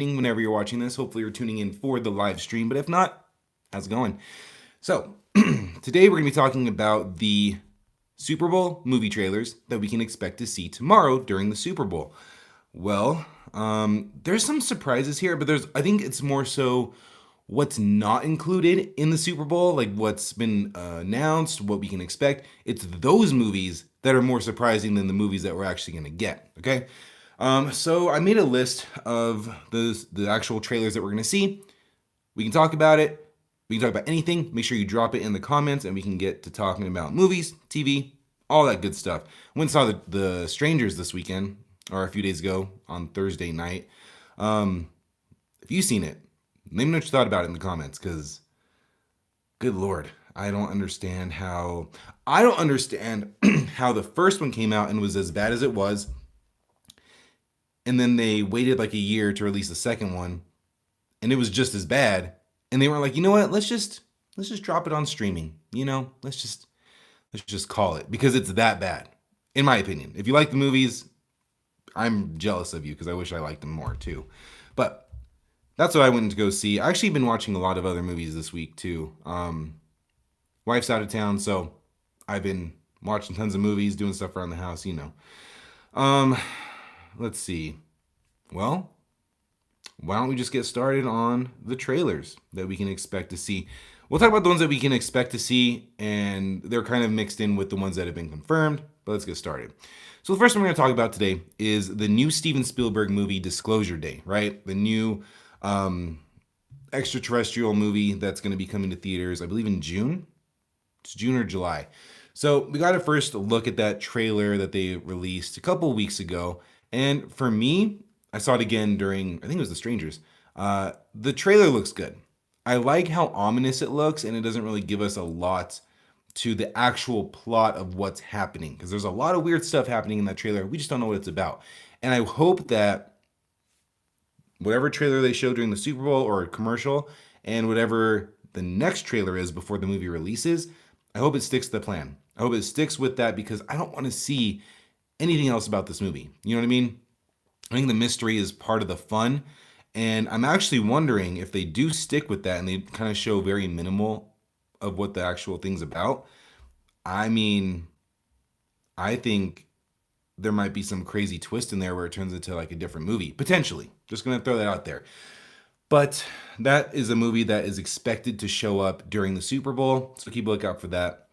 whenever you're watching this. Hopefully, you're tuning in for the live stream, but if not, how's it going? So, today we're going to be talking about the Super Bowl movie trailers that we can expect to see tomorrow during the Super Bowl. Well, there's some surprises here, but I think it's more so what's not included in the Super Bowl, like what's been announced, what we can expect. It's those movies that are more surprising than the movies that we're actually going to get. Okay, so I made a list of the actual trailers that we're going to see. We can talk about it. We can talk about anything. Make sure you drop it in the comments, and we can get to talking about movies, TV, all that good stuff. Went and saw the Strangers this weekend, or a few days ago on Thursday night. If you've seen it, let me know what you thought about it in the comments, because good Lord, I don't understand how how the first one came out and was as bad as it was, and then they waited like a year to release the second one, and it was just as bad. And they were like, you know what? Let's just drop it on streaming. Let's just call it, because it's that bad, in my opinion. If you like the movies, I'm jealous of you, because I wish I liked them more too. But that's what I went to go see. I actually been watching a lot of other movies this week too. Wife's out of town, so I've been watching tons of movies, doing stuff around the house. Let's see. Well, why don't we just get started on the trailers that we can expect to see? We'll talk about the ones that we can expect to see, and they're kind of mixed in with the ones that have been confirmed, but let's get started. So the first one we're going to talk about today is the new Steven Spielberg movie, Disclosure Day, right? The new extraterrestrial movie that's going to be coming to theaters, I believe in June. It's June or July. So we got to first look at that trailer that they released a couple weeks ago. And for me, I saw it again during, I think it was The Strangers. The trailer looks good. I like how ominous it looks, and it doesn't really give us a lot to the actual plot of what's happening, because there's a lot of weird stuff happening in that trailer. We just don't know what it's about. And I hope that whatever trailer they show during the Super Bowl or a commercial, and whatever the next trailer is before the movie releases, I hope it sticks to the plan. I hope it sticks with that, because I don't want to see anything else about this movie. You know what I mean? I think the mystery is part of the fun, and I'm actually wondering if they do stick with that and they kind of show very minimal of what the actual thing's about. I mean, I think there might be some crazy twist in there where it turns into like a different movie, potentially. Just gonna throw that out there. But that is a movie that is expected to show up during the Super Bowl, so keep a lookout for that.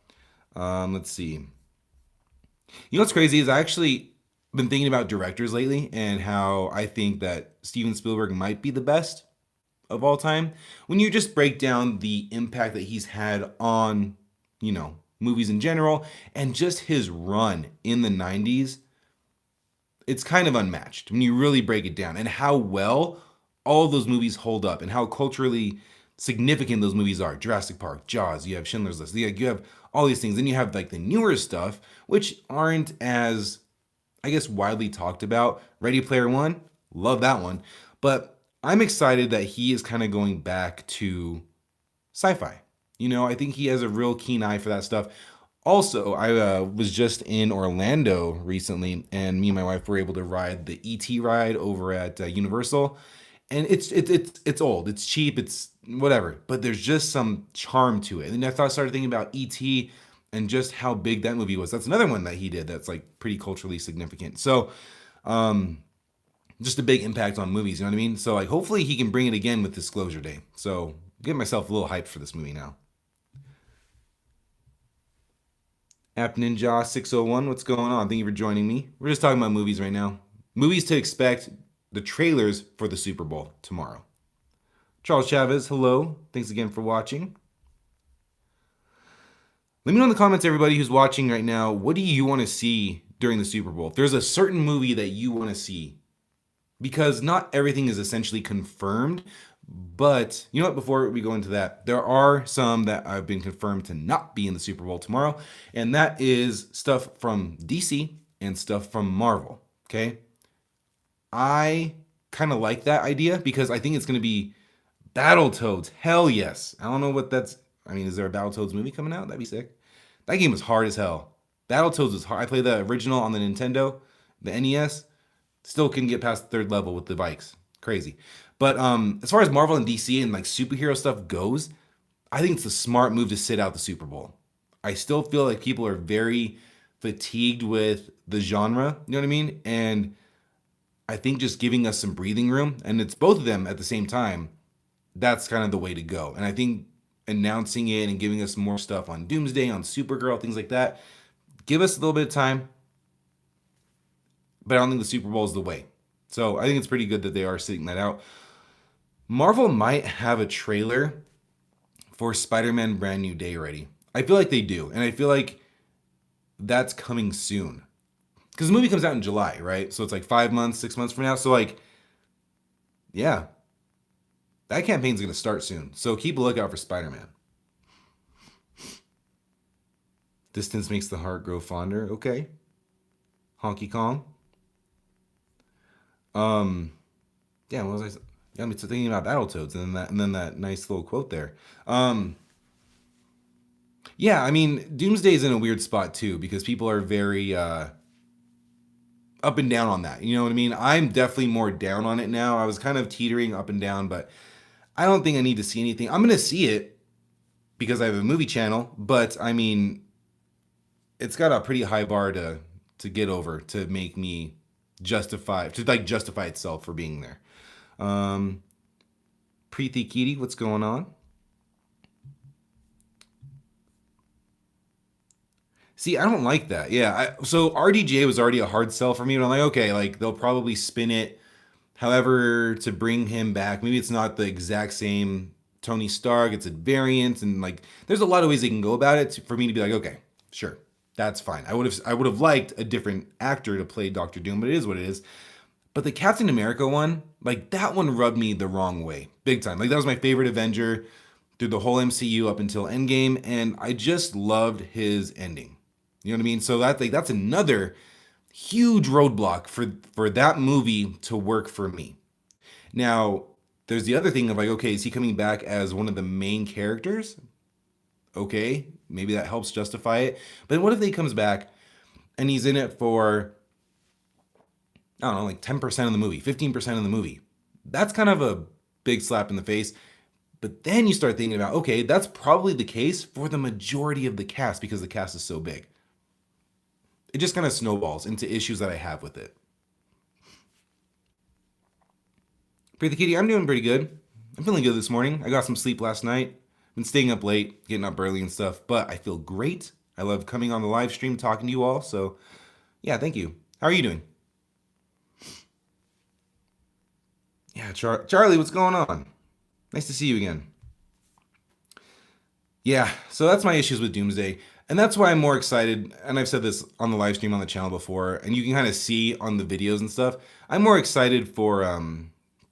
Let's see. You know what's crazy is I actually been thinking about directors lately, and how I think that Steven Spielberg might be the best of all time. When you just break down the impact that he's had on, movies in general, and just his run in the 90s, it's kind of unmatched when you really break it down, and how well all of those movies hold up, and how culturally significant those movies are. Jurassic Park, Jaws, you have Schindler's List, you have all these things. Then you have like the newer stuff, which aren't as, I guess, widely talked about. Ready Player One, love that one. But I'm excited that he is kind of going back to sci-fi. I think he has a real keen eye for that stuff. Also, I was just in Orlando recently, and me and my wife were able to ride the ET ride over at Universal. And it's old, it's cheap, it's whatever, but there's just some charm to it. And I started thinking about ET and just how big that movie was. That's another one that he did that's like pretty culturally significant. So, just a big impact on movies, you know what I mean? So like, hopefully he can bring it again with Disclosure Day. So, getting myself a little hyped for this movie now. App Ninja 601, what's going on? Thank you for joining me. We're just talking about movies right now. Movies to expect, the trailers for the Super Bowl tomorrow. Charles Chavez, hello. Thanks again for watching. Let me know in the comments, everybody who's watching right now, what do you want to see during the Super Bowl? If there's a certain movie that you want to see, because not everything is essentially confirmed, but you know what, before we go into that, there are some that have been confirmed to not be in the Super Bowl tomorrow, and that is stuff from DC and stuff from Marvel, okay? I kind of like that idea, because I think it's going to be Battletoads. Hell yes. I don't know what that's, is there a Battletoads movie coming out? That'd be sick. That game was hard as hell. Battletoads was hard. I played the original on the Nintendo, the NES. Still couldn't get past the third level with the bikes. Crazy. But as far as Marvel and DC and like superhero stuff goes, I think it's a smart move to sit out the Super Bowl. I still feel like people are very fatigued with the genre, you know what I mean? And I think just giving us some breathing room, and it's both of them at the same time, that's kind of the way to go. And I think announcing it and giving us more stuff on Doomsday, on Supergirl, things like that, give us a little bit of time, but I don't think the Super Bowl is the way. So I think it's pretty good that they are sitting that out. Marvel might have a trailer for Spider-Man Brand New Day already. I feel like they do, and I feel like that's coming soon. Because the movie comes out in July, right? So it's like 5 months, 6 months from now. So like, yeah, that campaign's gonna start soon. So keep a lookout for Spider-Man. Distance makes the heart grow fonder. Okay. Honky Kong. Um, yeah, what was I? Yeah, I'm thinking about Battletoads, and then that nice little quote there. Um, yeah, I mean, Doomsday's in a weird spot too because people are very up and down on that. You know what I mean? I'm definitely more down on it now. I was kind of teetering up and down, but I don't think I need to see anything. I'm gonna see it because I have a movie channel, but I mean, it's got a pretty high bar to get over to make me justify itself for being there. Um, Preeti Kitty, what's going on? See, I don't like that. Yeah, so RDJ was already a hard sell for me, and I'm like, okay, like they'll probably spin it, however, to bring him back. Maybe it's not the exact same Tony Stark; it's a variant, and like, there's a lot of ways they can go about it for me to be like, okay, sure, that's fine. I would have liked a different actor to play Doctor Doom, but it is what it is. But the Captain America one, like that one rubbed me the wrong way, big time. Like that was my favorite Avenger through the whole MCU up until Endgame, and I just loved his ending. You know what I mean? So that's another huge roadblock for that movie to work for me. Now, there's the other thing of like, okay, is he coming back as one of the main characters? Okay, maybe that helps justify it. But what if he comes back and he's in it for, I don't know, like 10% of the movie, 15% of the movie? That's kind of a big slap in the face. But then you start thinking about, okay, that's probably the case for the majority of the cast because the cast is so big. It just kind of snowballs into issues that I have with it. Pretty Kitty, I'm doing pretty good. I'm feeling good this morning. I got some sleep last night. Been staying up late, getting up early and stuff, but I feel great. I love coming on the live stream, talking to you all. So, yeah, thank you. How are you doing? Yeah, Charlie, what's going on? Nice to see you again. Yeah, so that's my issues with Doomsday. And that's why I'm more excited. And I've said this on the live stream on the channel before, and you can kind of see on the videos and stuff. I'm more excited for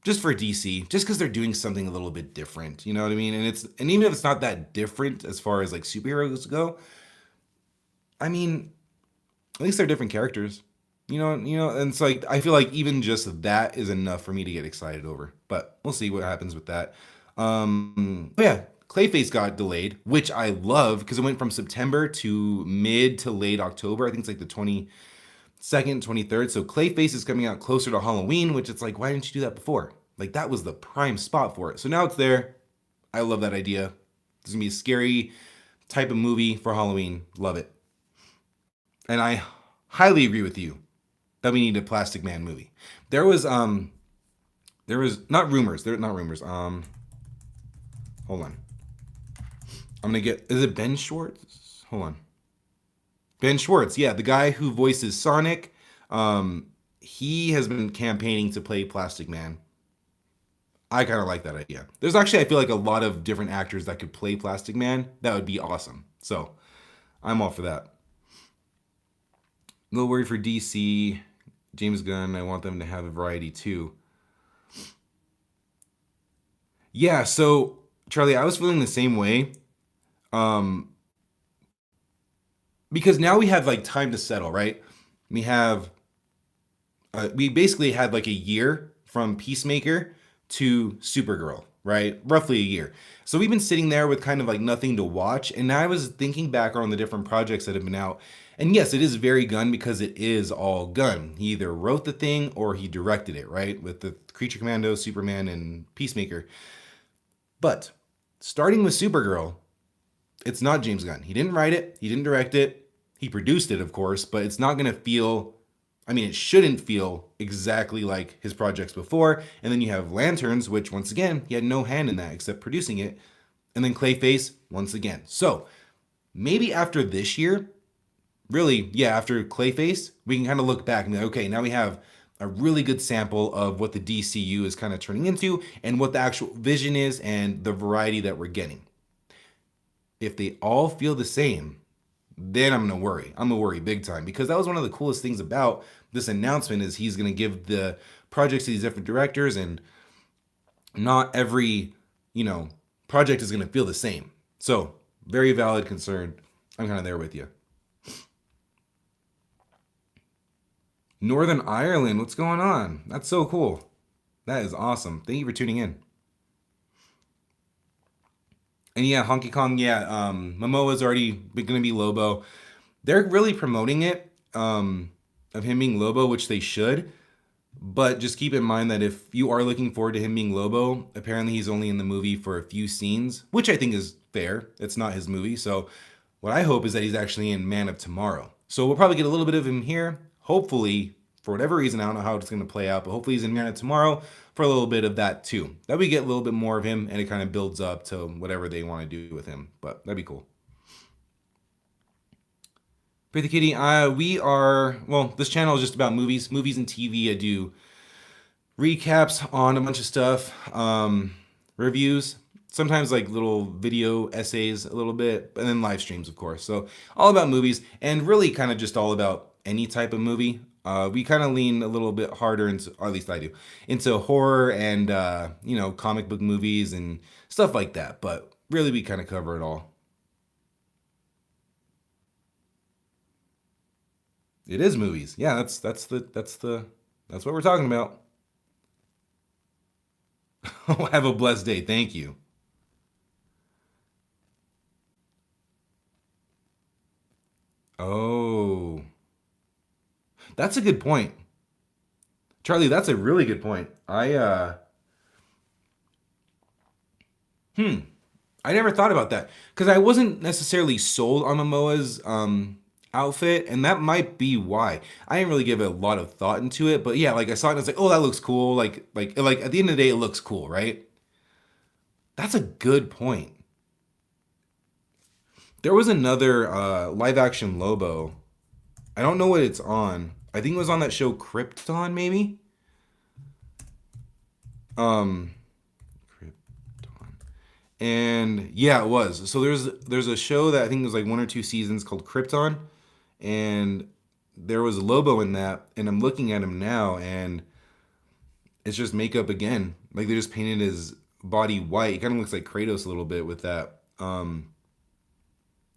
just for DC, just because they're doing something a little bit different. You know what I mean? And even if it's not that different as far as like superheroes go, I mean, at least they're different characters. And it's like I feel like even just that is enough for me to get excited over. But we'll see what happens with that. Yeah, Clayface got delayed, which I love because it went from September to mid to late October. I think it's like the 22nd, 23rd. So Clayface is coming out closer to Halloween, which it's like, why didn't you do that before? Like that was the prime spot for it. So now it's there. I love that idea. It's gonna be a scary type of movie for Halloween. Love it. And I highly agree with you that we need a Plastic Man movie. There was not rumors. There not rumors. Hold on. I'm gonna get. Is it Ben Schwartz? Hold on. Ben Schwartz. Yeah, the guy who voices Sonic. He has been campaigning to play Plastic Man. I kind of like that idea. There's actually, I feel like a lot of different actors that could play Plastic Man. That would be awesome. So I'm all for that. A little worried for DC. James Gunn. I want them to have a variety too. Yeah. So Charlie, I was feeling the same way. Um, because now we have like time to settle, right? We have we basically had like a year from Peacemaker to Supergirl. right? Roughly a year. So we've been sitting there with kind of like nothing to watch. And I was thinking back on the different projects that have been out. And yes, it is very Gunn because it is all Gunn. He either wrote the thing or he directed it, right? With the Creature Commando, Superman, and Peacemaker. But starting with Supergirl, it's not James Gunn. He didn't write it, he didn't direct it, he produced it, of course, but it's not going to feel, I mean, it shouldn't feel exactly like his projects before. And then you have Lanterns, which once again, he had no hand in that except producing it. And then Clayface, once again. So maybe after this year, really, yeah, after Clayface, we can kind of look back and be like, okay, now we have a really good sample of what the DCU is kind of turning into and what the actual vision is and the variety that we're getting. If they all feel the same, then I'm gonna worry. I'm gonna worry big time because that was one of the coolest things about this announcement is he's gonna give the projects to these different directors, and not every project is gonna feel the same. So very valid concern. I'm kind of there with you. Northern Ireland, what's going on? That's so cool. That is awesome. Thank you for tuning in. And yeah, Honky Kong, yeah, Momoa's already going to be Lobo. They're really promoting it, of him being Lobo, which they should. But just keep in mind that if you are looking forward to him being Lobo, apparently he's only in the movie for a few scenes, which I think is fair. It's not his movie. So what I hope is that he's actually in Man of Tomorrow. So we'll probably get a little bit of him here. Hopefully, for whatever reason, I don't know how it's going to play out, but hopefully he's in Man of Tomorrow for a little bit of that too. That we get a little bit more of him and it kind of builds up to whatever they want to do with him. But that'd be cool. Pretty Kitty, this channel is just about movies and TV. I do recaps on a bunch of stuff, reviews, sometimes like little video essays a little bit, and then live streams, of course. So all about movies and really kind of just all about any type of movie. We kind of lean a little bit harder into, or at least I do, into horror and, comic book movies and stuff like that. But really, we kind of cover it all. It is movies. Yeah, that's what we're talking about. Have a blessed day. Thank you. Oh, that's a good point. Charlie, that's a really good point. Hmm, I never thought about that because I wasn't necessarily sold on Momoa's outfit, and that might be why I didn't really give a lot of thought into it. But yeah, like I saw it and I was like, oh, that looks cool. Like at the end of the day, it looks cool, right? That's a good point. There was another live action Lobo. I don't know what it's on. I think it was on that show Krypton, maybe. Um, Krypton. And yeah, it was. So there's a show that I think was like 1 or 2 seasons called Krypton, and there was Lobo in that. And I'm looking at him now, and it's just makeup again. Like they just painted his body white. He kind of looks like Kratos a little bit with that.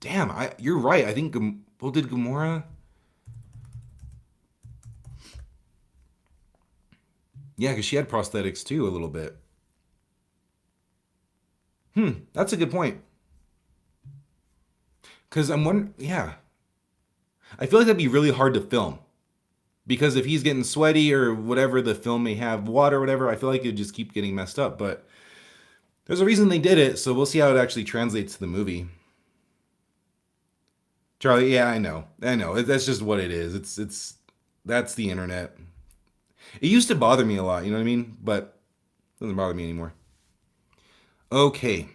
Damn, you're right. I think well, did Gamora? Yeah, because she had prosthetics too a little bit. That's a good point. Because I'm wondering, yeah, I feel like that'd be really hard to film because if he's getting sweaty or whatever the film may have, water or whatever, I feel like it'd just keep getting messed up. But there's a reason they did it, so we'll see how it actually translates to the movie. Charlie, yeah, I know. That's just what it is. It's that's the internet. It used to bother me a lot, you know what I mean? But it doesn't bother me anymore. Okay,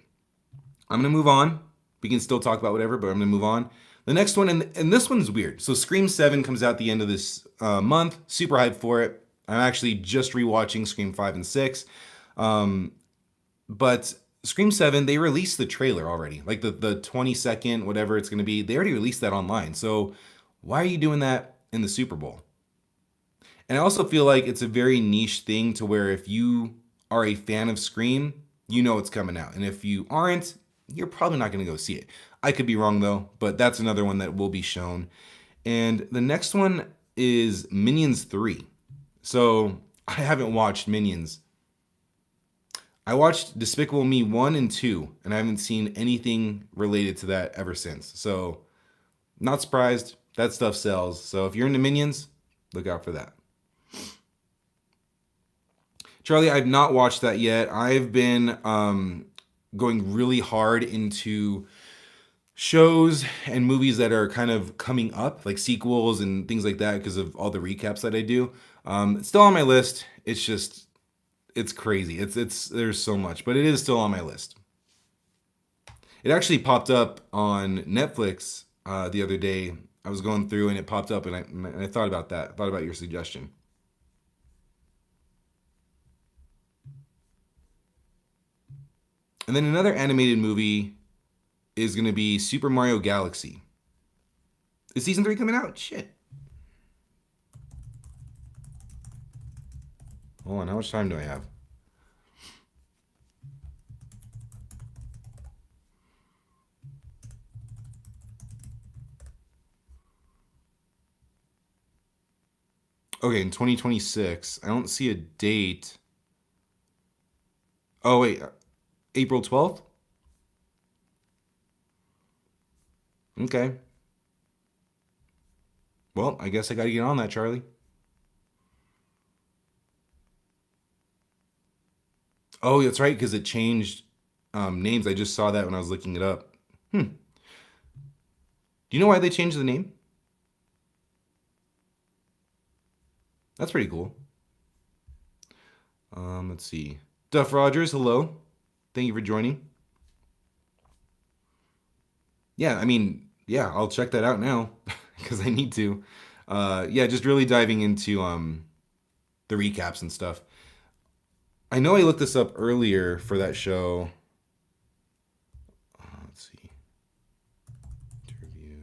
I'm gonna move on. We can still talk about whatever, but I'm gonna move on. The next one, and this one's weird. So Scream 7 comes out the end of this month. Super hyped for it. I'm actually just rewatching Scream 5 and 6. But Scream 7, they released the trailer already. Like the 20-second, whatever it's gonna be. They already released that online. So why are you doing that in the Super Bowl? And I also feel like it's a very niche thing to where if you are a fan of Scream, you know it's coming out. And if you aren't, you're probably not going to go see it. I could be wrong though, but that's another one that will be shown. And the next one is Minions 3. So I haven't watched Minions. I watched Despicable Me 1 and 2, and I haven't seen anything related to that ever since. So, not surprised. That stuff sells. So, if you're into Minions, look out for that. Charlie, I've not watched that yet. I've been going really hard into shows and movies that are kind of coming up, like sequels and things like that, because of all the recaps that I do. It's still on my list. It's just it's crazy. It's there's so much, but it is still on my list. It actually popped up on Netflix the other day. I was going through and it popped up, and I thought about that. I thought about your suggestion. And then another animated movie is going to be Super Mario Galaxy. Is season 3 coming out? Shit. Hold on, how much time do I have? Okay, in 2026. I don't see a date. Oh, wait. April 12th? Okay. Well, I guess I got to get on that, Charlie. Oh, that's right, because it changed names. I just saw that when I was looking it up. Hmm. Do you know why they changed the name? That's pretty cool. Let's see. Duff Rogers, hello. Thank you for joining. Yeah, I mean, yeah, I'll check that out now because I need to. Yeah, just really diving into the recaps and stuff. I know I looked this up earlier for that show. Let's see. Interview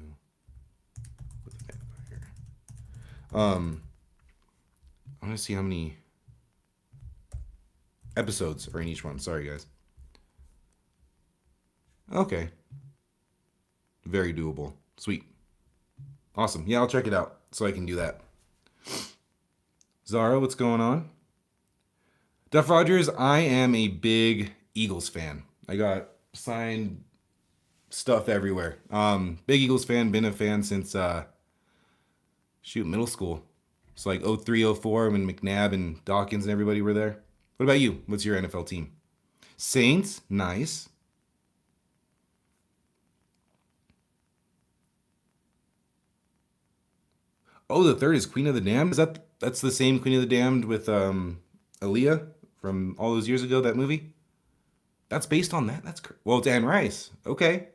with a vampire. I want to see how many episodes are in each one. Sorry, guys. Okay. Very doable. Sweet. Awesome. Yeah, I'll check it out so I can do that. Zara, what's going on? Duff Rogers, I am a big Eagles fan. I got signed stuff everywhere. Big Eagles fan, been a fan since shoot, middle school. It's like 03, 04 when McNabb and Dawkins and everybody were there. What about you? What's your NFL team? Saints, nice. Oh, the third is Queen of the Damned. Is that's the same Queen of the Damned with Aaliyah from all those years ago? That movie. That's based on that. Well, it's Anne Rice. Okay,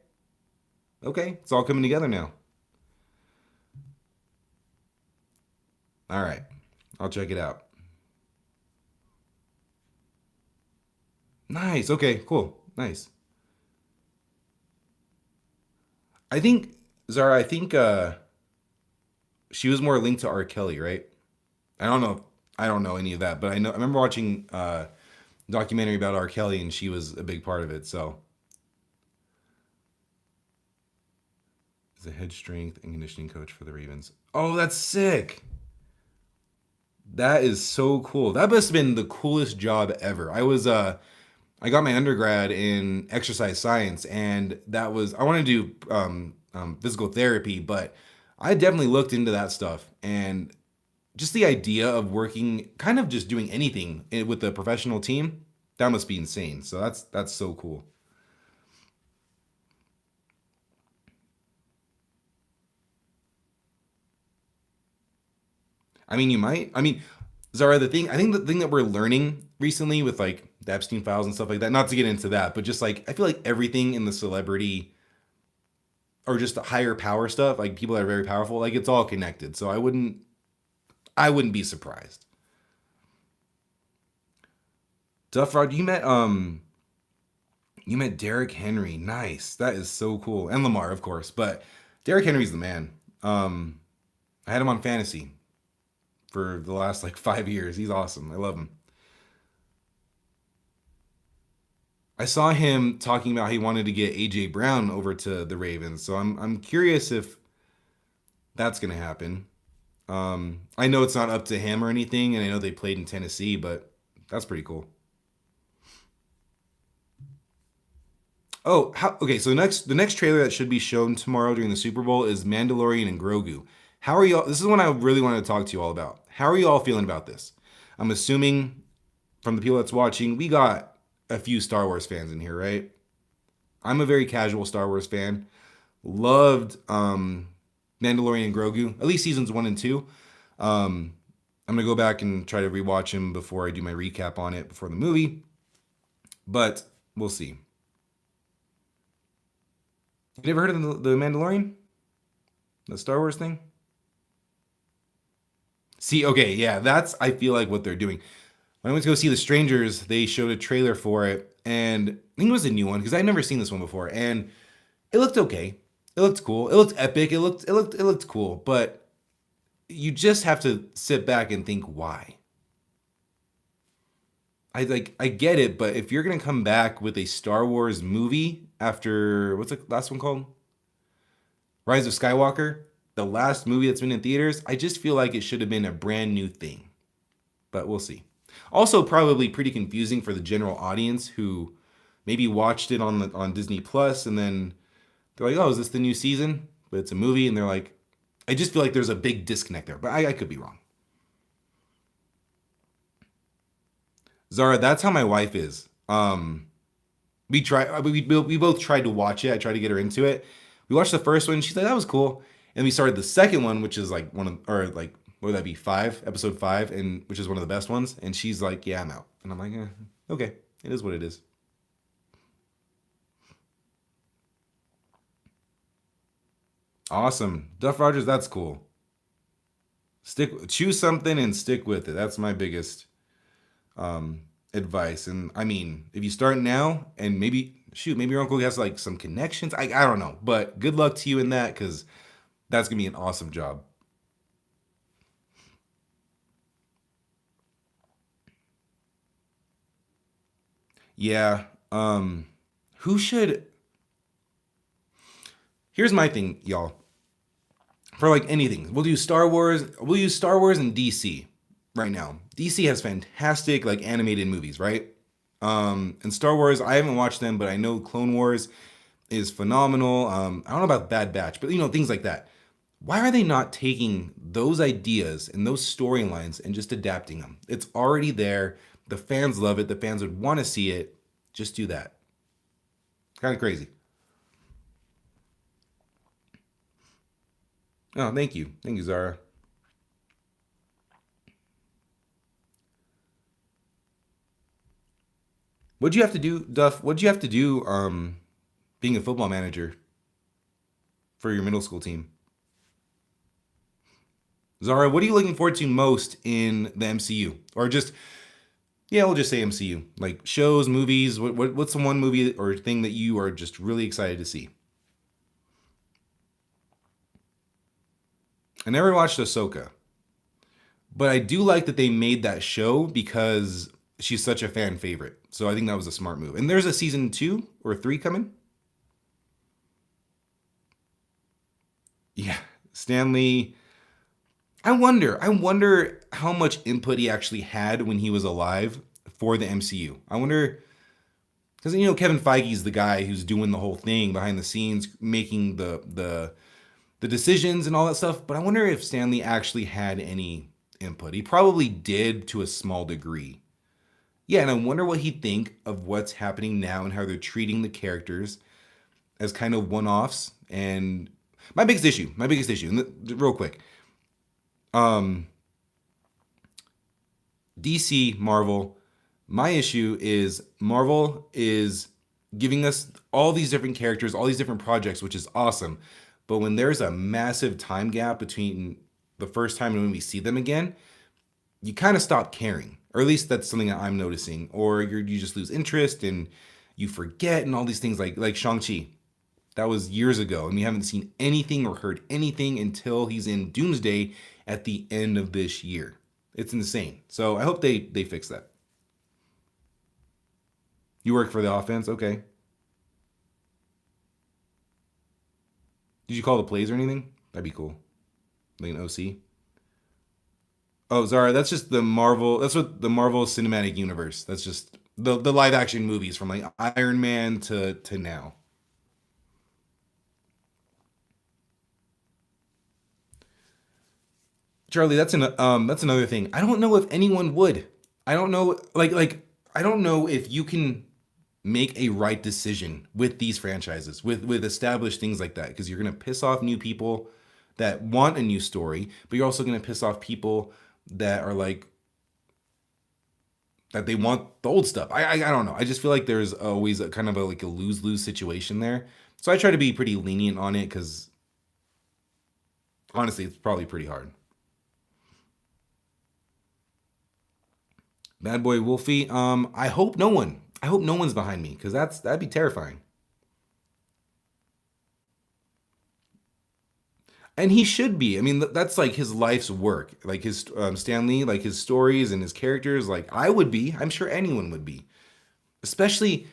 okay, it's all coming together now. All right, I'll check it out. Nice. Okay, cool. Nice. I think Zara. I think she was more linked to R. Kelly, right? I don't know. I don't know any of that, but I know. I remember watching documentary about R. Kelly, and she was a big part of it. So, is a head strength and conditioning coach for the Ravens. Oh, that's sick. That is so cool. That must have been the coolest job ever. I got my undergrad in exercise science, and that was I want to do physical therapy, but I definitely looked into that stuff, and just the idea of working, kind of just doing anything with a professional team, that must be insane. So that's so cool. I mean, you might. I mean, Zara, I think the thing that we're learning recently with like the Epstein files and stuff like that, not to get into that, but just like I feel like everything in the celebrity or just the higher power stuff, like people that are very powerful, like it's all connected. So I wouldn't be surprised. Duff Rod, you met Derrick Henry. Nice. That is so cool. And Lamar, of course, but Derrick Henry's the man. Um, I had him on fantasy for the last like 5 years. He's awesome. I love him. I saw him talking about how he wanted to get AJ Brown over to the Ravens. So I'm curious if that's gonna happen. I know it's not up to him or anything, and I know they played in Tennessee, but that's pretty cool. Oh, okay. So the next trailer that should be shown tomorrow during the Super Bowl is Mandalorian and Grogu. How are y'all? This is one I really wanted to talk to you all about. How are you all feeling about this? I'm assuming from the people that's watching, we got a few Star Wars fans in here, right? I'm a very casual Star Wars fan. Loved Mandalorian and Grogu, at least seasons 1 and 2. Um, I'm gonna go back and try to rewatch him before I do my recap on it before the movie, but we'll see. You never heard of the Mandalorian, the Star Wars thing? See, okay, yeah, that's I feel like what they're doing. When I went to go see The Strangers, they showed a trailer for it, and I think it was a new one because I'd never seen this one before, and it looked okay. It looked cool. It looked epic. It looked cool, but you just have to sit back and think why. I get it, but if you're gonna come back with a Star Wars movie after what's the last one called? Rise of Skywalker, the last movie that's been in theaters, I just feel like it should have been a brand new thing. But we'll see. Also, probably pretty confusing for the general audience who maybe watched it on Disney Plus and then they're like, "Oh, is this the new season?" But it's a movie, and they're like, I just feel like there's a big disconnect there. But I could be wrong. Zara, that's how my wife is. We both tried to watch it. I tried to get her into it. We watched the first one. She's like, "That was cool," and we started the second one, which is like one of or like what would that be five, episode five, and which is one of the best ones. And she's like, "Yeah, I'm out," and I'm like, "Okay, it is what it is." Awesome, Duff Rogers. That's cool. Choose something and stick with it. That's my biggest advice. And I mean, if you start now and maybe your uncle has like some connections. I don't know, but good luck to you in that because that's gonna be an awesome job. Yeah. Who should? Here's my thing, y'all. For like anything, we'll do Star Wars. We'll use Star Wars and DC right now. DC has fantastic like animated movies, right? And Star Wars, I haven't watched them, but I know Clone Wars is phenomenal. I don't know about Bad Batch, but things like that. Why are they not taking those ideas and those storylines and just adapting them? It's already there. The fans love it. The fans would want to see it. Just do that. Kind of crazy. Oh, thank you, Zara. What'd you have to do, Duff? What'd you have to do? Being a football manager for your middle school team. Zara, what are you looking forward to most in the MCU, or just yeah, we'll just say MCU, like shows, movies. What's the one movie or thing that you are just really excited to see? I never watched Ahsoka, but I do like that they made that show because she's such a fan favorite. So I think that was a smart move. And there's a season 2 or 3 coming. Yeah, Stanley. I wonder how much input he actually had when he was alive for the MCU. I wonder because Kevin Feige's the guy who's doing the whole thing behind the scenes, making the decisions and all that stuff. But I wonder if Stanley actually had any input. He probably did to a small degree. Yeah, and I wonder what he'd think of what's happening now and how they're treating the characters as kind of one-offs. And my biggest issue, and real quick, um, DC, Marvel. My issue is Marvel is giving us all these different characters, all these different projects, which is awesome. But when there's a massive time gap between the first time and when we see them again, you kind of stop caring. Or at least that's something that I'm noticing. Or you just lose interest and you forget and all these things like Shang-Chi. That was years ago, and we haven't seen anything or heard anything until he's in Doomsday at the end of this year. It's insane. So I hope they fix that. You work for the offense, okay? Did you call the plays or anything? That'd be cool. Like an OC. Oh, Zara, that's just the Marvel. That's what the Marvel Cinematic Universe. That's just the live action movies from like Iron Man to now. Charlie, that's another thing. I don't know if anyone would. I don't know I don't know if you can make a right decision with these franchises, with established things like that, because you're gonna piss off new people that want a new story, but you're also gonna piss off people that are like that they want the old stuff. I don't know. I just feel like there's always a kind of a like a lose lose situation there. So I try to be pretty lenient on it because honestly, it's probably pretty hard. Bad Boy Wolfie. I hope no one. I hope no one's behind me because that'd be terrifying. And he should be. I mean, that's like his life's work. Like his Stan Lee, like his stories and his characters. Like I would be. I'm sure anyone would be. Especially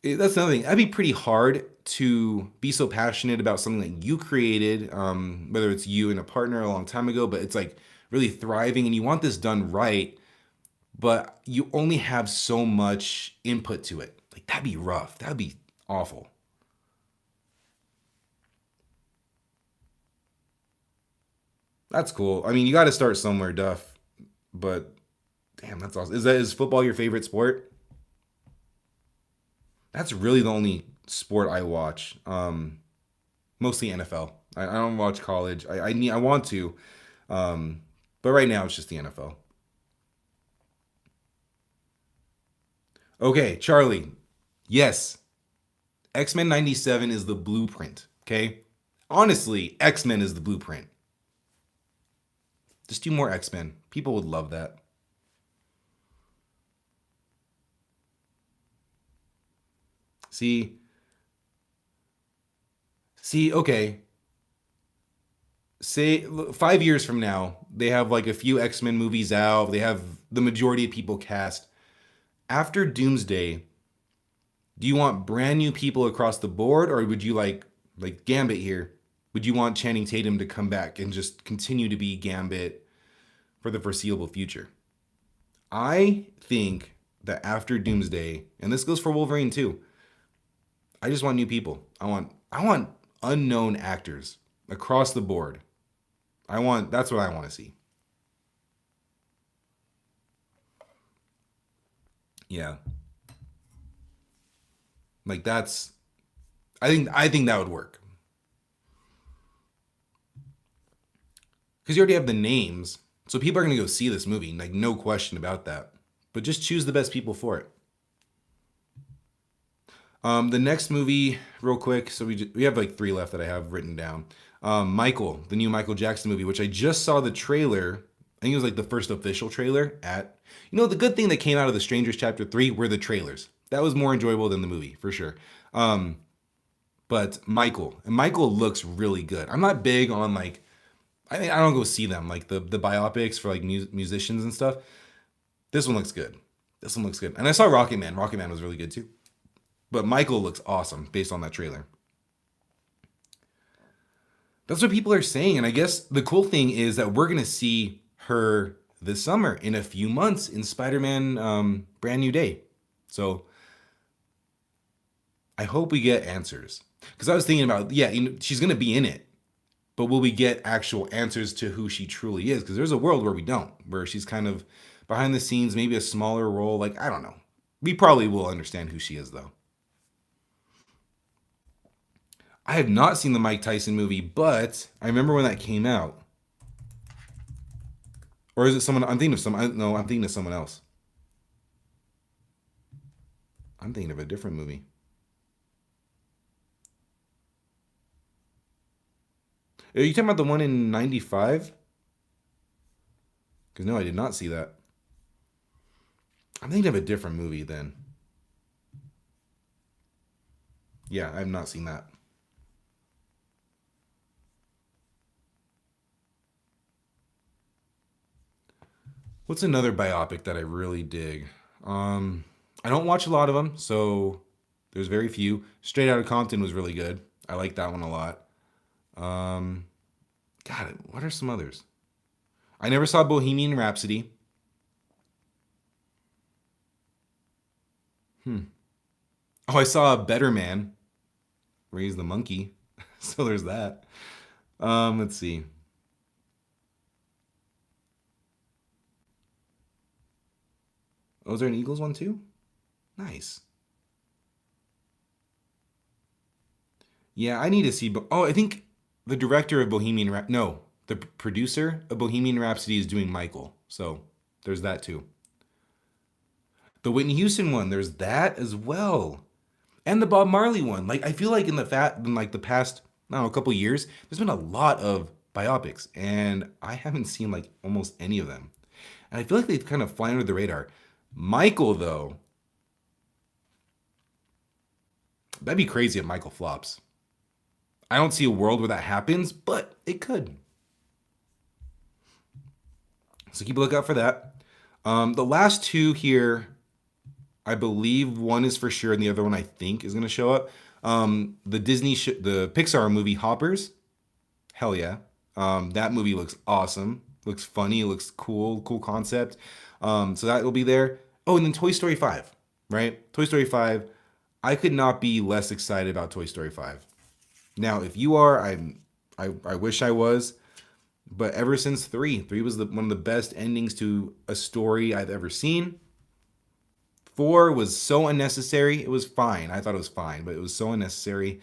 that's another thing. That'd be pretty hard to be so passionate about something that you created, whether it's you and a partner a long time ago, but it's like really thriving and you want this done right, but you only have so much input to it. Like that'd be rough. That'd be awful. That's cool. I mean, you got to start somewhere, Duff. But damn, that's awesome. Is football your favorite sport? That's really the only sport I watch. Mostly NFL. I don't watch college. I want to, um, but right now it's just the NFL. Okay, Charlie. Yes, X Men '97 is the blueprint. Okay, honestly, X Men is the blueprint. Just do more X Men. People would love that. See, okay. Say 5 years from now, they have like a few X Men movies out. They have the majority of people cast. After Doomsday, do you want brand new people across the board, or would you like Gambit here? Would you want Channing Tatum to come back and just continue to be Gambit for the foreseeable future? I think that after Doomsday, and this goes for Wolverine too, I just want new people. I want unknown actors across the board. That's what I want to see. Yeah. Like that's I think that would work. Because you already have the names. So people are gonna go see this movie, like no question about that. But just choose the best people for it. The next movie, real quick. So we have like three left that I have written down. Michael, the new Michael Jackson movie, which I just saw the trailer. I think it was like the first official trailer at. You know, the good thing that came out of The Strangers Chapter 3 were the trailers. That was more enjoyable than the movie, for sure. Um, but Michael looks really good. I'm not big on like I don't go see them like the biopics for like musicians and stuff. This one looks good. This one looks good. And I saw Rocket Man. Rocket Man was really good too. But Michael looks awesome based on that trailer. That's what people are saying. And I guess the cool thing is that we're going to see her this summer in a few months in Spider Man Brand New Day. So I hope we get answers. Because I was thinking about, yeah, she's going to be in it. But will we get actual answers to who she truly is? Because there's a world where we don't, where she's kind of behind the scenes, maybe a smaller role. Like, I don't know. We probably will understand who she is, though. I have not seen the Mike Tyson movie, but I remember when that came out. Or is it someone? I'm thinking of some. No, I'm thinking of someone else. I'm thinking of a different movie. Are you talking about the one in '95? Because no, I did not see that. I'm thinking of a different movie then. Yeah, I have not seen that. What's another biopic that I really dig? Um, I don't watch a lot of them, so there's very few. Straight Outta Compton was really good. I like that one a lot. Um, God, what are some others? I never saw Bohemian Rhapsody. Oh, I saw a Better Man raise the monkey. So there's that. Let's see. Oh, is there an Eagles one too? Nice. Yeah, I need to see. Oh, I think the director of Bohemian Rhapsody. No, the producer of Bohemian Rhapsody is doing Michael. So there's that too. The Whitney Houston one, there's that as well, and the Bob Marley one. Like I feel like in like the past, I don't know, a couple years, there's been a lot of biopics, and I haven't seen like almost any of them, and I feel like they've kind of fly under the radar. Michael though, that'd be crazy if Michael flops. I don't see a world where that happens, but it could. So keep a lookout for that. The last two here, I believe one is for sure, and the other one I think is going to show up. The Pixar movie Hoppers. Hell yeah, that movie looks awesome. Looks funny. Looks cool. Cool concept. So that will be there. Oh, and then Toy Story 5, right? Toy Story 5. I could not be less excited about Toy Story 5. Now, if you are, I wish I was. But ever since three was one of the best endings to a story I've ever seen. Four was so unnecessary. It was fine. I thought it was fine, but it was so unnecessary.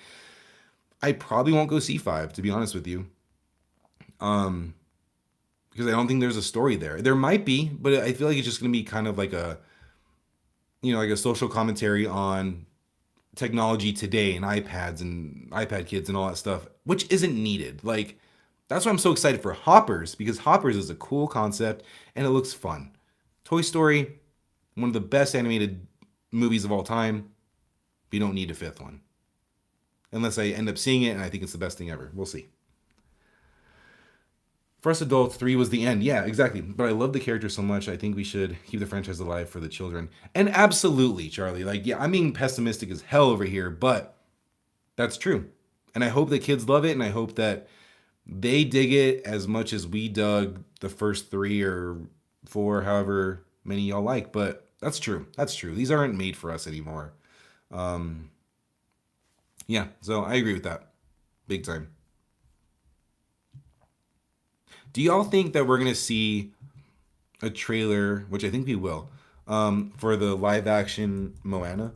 I probably won't go see five, to be honest with you, um, because I don't think there's a story there. There might be, but I feel like it's just gonna be kind of like like a social commentary on technology today and iPads and iPad kids and all that stuff, which isn't needed. Like that's why I'm so excited for Hoppers, because Hoppers is a cool concept and it looks fun. Toy Story, one of the best animated movies of all time. You don't need a fifth one. Unless I end up seeing it and I think it's the best thing ever. We'll see. For us adults, three was the end. Yeah, exactly. But I love the character so much. I think we should keep the franchise alive for the children. And absolutely, Charlie. Like, yeah, I'm being pessimistic as hell over here, but that's true. And I hope that kids love it, and I hope that they dig it as much as we dug the first three or four, however many y'all like. But that's true. That's true. These aren't made for us anymore. Um, yeah, so I agree with that. Big time. Do y'all think that we're gonna see a trailer, which I think we will, for the live action Moana?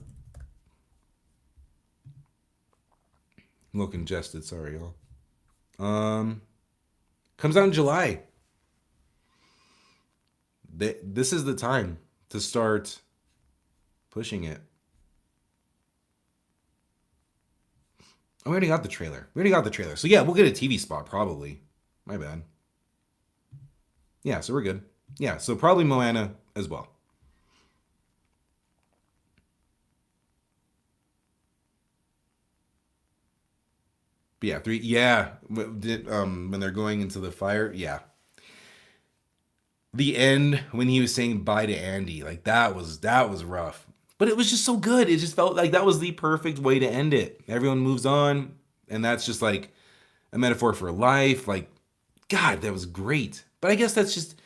I'm a little congested, sorry y'all. Um, Comes out in July. This is the time to start pushing it. Oh, we already got the trailer. We already got the trailer. So yeah, we'll get a TV spot probably. My bad. Yeah, so we're good. Yeah, so probably Moana as well. But yeah, three. Yeah, when they're going into the fire. Yeah, the end when he was saying bye to Andy, like that was rough. But it was just so good. It just felt like that was the perfect way to end it. Everyone moves on, and that's just like a metaphor for life. Like, God, that was great. But I guess that's just,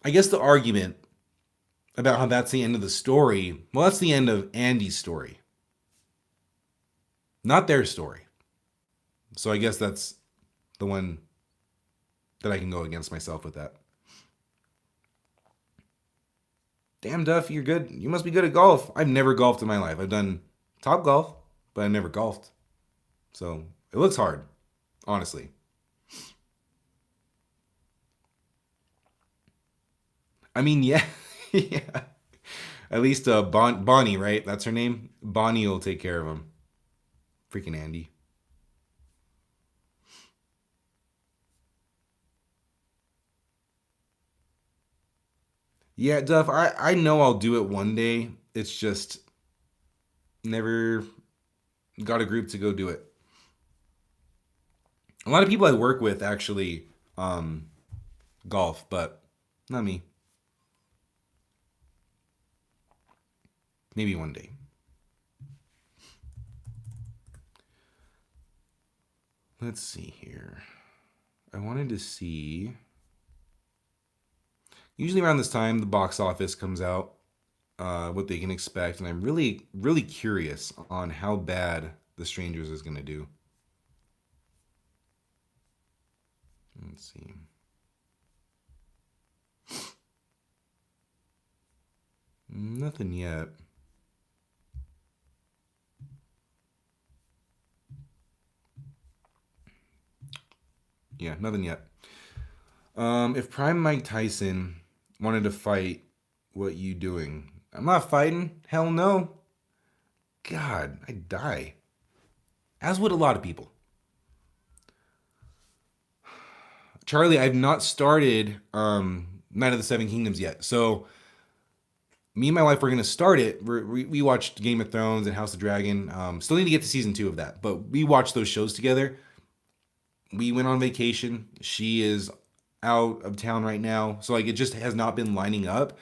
I guess the argument about how that's the end of the story. Well, that's the end of Andy's story, not their story. So I guess that's the one that I can go against myself with that. Damn, Duff, you're good. You must be good at golf. I've never golfed in my life. I've done top golf, but I've never golfed. So it looks hard, honestly. I mean, yeah, yeah. At least Bonnie, right? That's her name. Bonnie will take care of him. Freaking Andy. Yeah, Duff. I know I'll do it one day. It's just never got a group to go do it. A lot of people I work with actually um, golf, but not me. Maybe one day. Let's see here. I wanted to see. Usually around this time, the box office comes out. what they can expect, and I'm really, really curious on how bad The Strangers is going to do. Let's see. Nothing yet. Yeah, nothing yet. If Prime Mike Tyson wanted to fight, what you doing? I'm not fighting. Hell no. God, I'd die. As would a lot of people. Charlie, I've not started Night of the Seven Kingdoms yet. So me and my wife were gonna start it. We watched Game of Thrones and House of Dragon. Still need to get to season 2 of that, but we watched those shows together. We went on vacation. She is out of town right now, so like it just has not been lining up,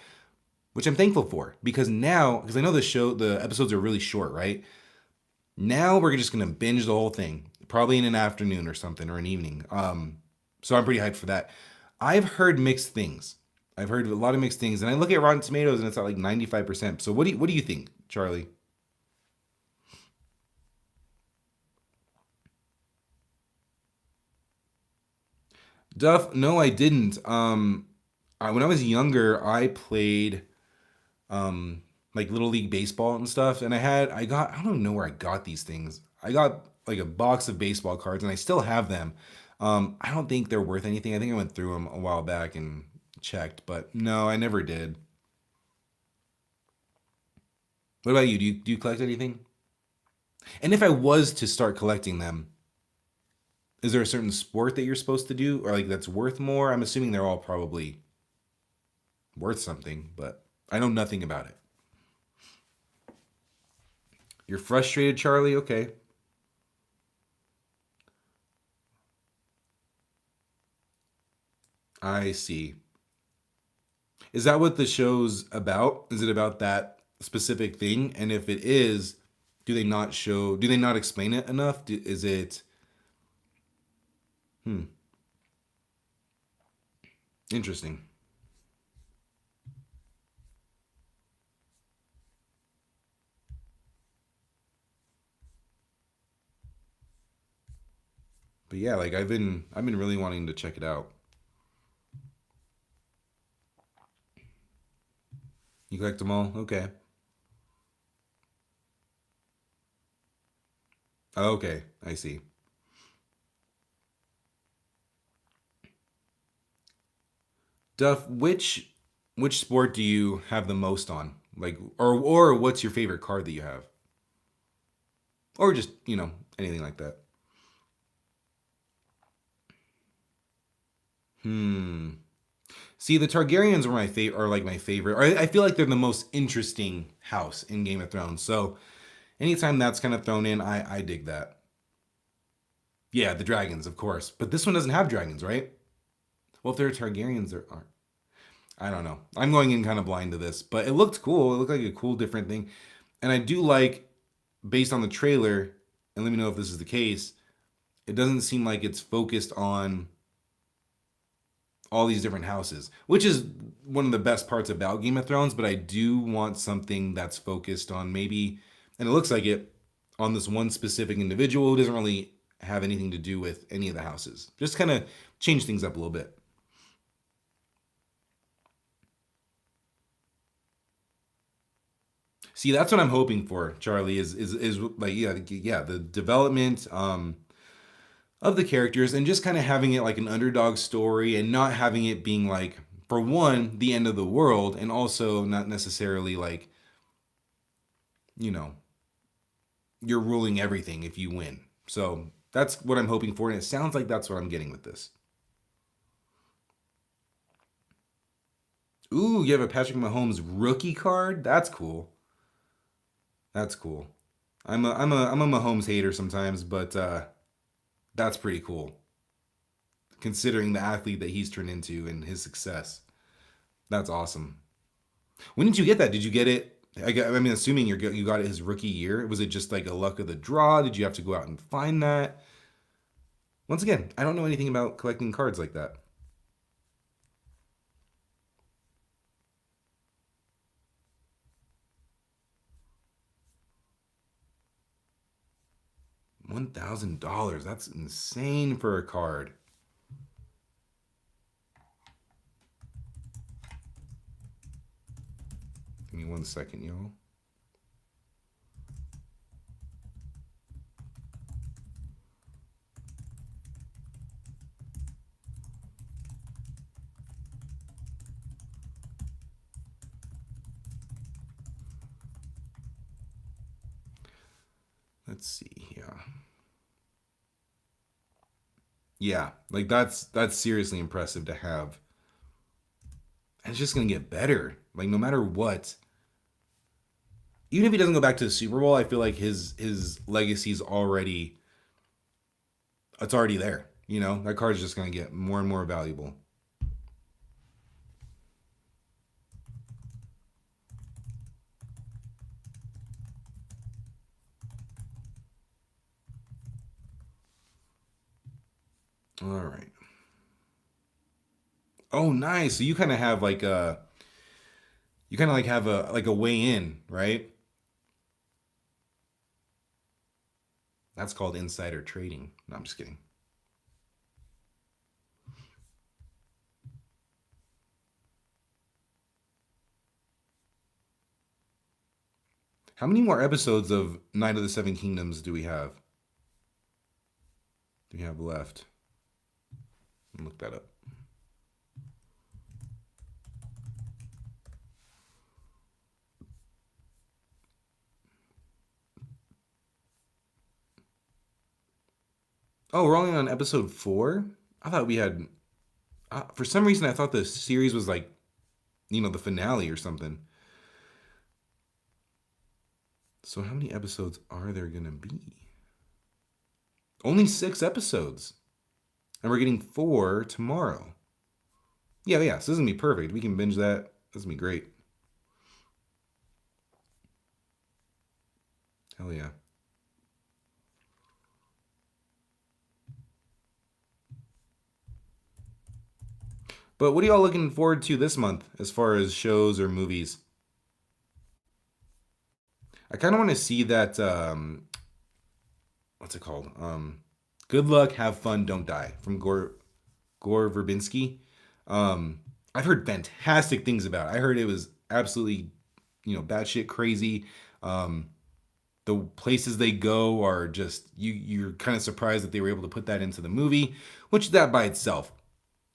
which I'm thankful for because now, because I know the episodes are really short, right? Now we're just gonna binge the whole thing, probably in an afternoon or something or an evening. So I'm pretty hyped for that. I've heard mixed things. I've heard a lot of mixed things, and I look at Rotten Tomatoes and it's at like 95%. So what do you think, Charlie? Duff? No, I didn't. When I was younger, I played like little league baseball and stuff, and I don't know where I got these things. I got like a box of baseball cards, and I still have them. I don't think they're worth anything. I think I went through them a while back and checked, but no, I never did. What about you? Do you collect anything? And if I was to start collecting them, is there a certain sport that you're supposed to do, or like that's worth more? I'm assuming they're all probably worth something, but I know nothing about it. You're frustrated, Charlie? Okay. I see. Is that what the show's about? Is it about that specific thing? And if it is, do they not explain it enough? Is it, hmm, interesting. But yeah, like I've been really wanting to check it out. You collect them all? Okay. Okay, I see. Duff, which sport do you have the most on? Like or what's your favorite card that you have? Or just, anything like that. Hmm. See, the Targaryens are like my favorite. Or I feel like they're the most interesting house in Game of Thrones. So anytime that's kind of thrown in, I dig that. Yeah, the dragons, of course. But this one doesn't have dragons, right? Well, if they're Targaryens, there aren't. I don't know. I'm going in kind of blind to this, but it looked cool. It looked like a cool, different thing. And I do like, based on the trailer, and let me know if this is the case, it doesn't seem like it's focused on all these different houses, which is one of the best parts about Game of Thrones. But I do want something that's focused on maybe, and it looks like it, on this one specific individual who doesn't really have anything to do with any of the houses. Just kind of change things up a little bit. See, that's what I'm hoping for, Charlie. Is like yeah, the development of the characters and just kind of having it like an underdog story and not having it being like, for one, the end of the world, and also not necessarily like, you know you're ruling everything if you win. So that's what I'm hoping for, and it sounds like that's what I'm getting with this. Ooh, you have a Patrick Mahomes rookie card. That's cool. That's cool. I'm a Mahomes hater sometimes, but that's pretty cool considering the athlete that he's turned into and his success. That's awesome. When did you get that? Did you get it? I mean, assuming you got it his rookie year. Was it just like a luck of the draw? Did you have to go out and find that? Once again, I don't know anything about collecting cards like that. $1,000. That's insane for a card. Give me 1 second, y'all. Let's see here. Yeah, like that's seriously impressive to have. And it's just gonna get better. Like no matter what, even if he doesn't go back to the Super Bowl, I feel like his legacy's already it's already there. You know, that card's just gonna get more and more valuable. All right. Oh, nice. So you kind of have like a you kind of like have a way in, right? That's called insider trading. No, I'm just kidding. How many more episodes of Night of the Seven Kingdoms do we have? Do we have left? Look that up. Oh, we're only on episode 4. I thought we had. For some reason, I thought the series was like, the finale or something. So how many episodes are there gonna be? Only 6 episodes, and we're getting 4 tomorrow. Yeah, yeah. So this is gonna be perfect. We can binge that. This is gonna be great. Hell yeah. But what are y'all looking forward to this month as far as shows or movies? I kind of want to see that. What's it called? Good luck, have fun, don't die from Gore Verbinski. I've heard fantastic things about it. I heard it was absolutely, batshit crazy. Um, the places they go are just you're kind of surprised that they were able to put that into the movie, which that by itself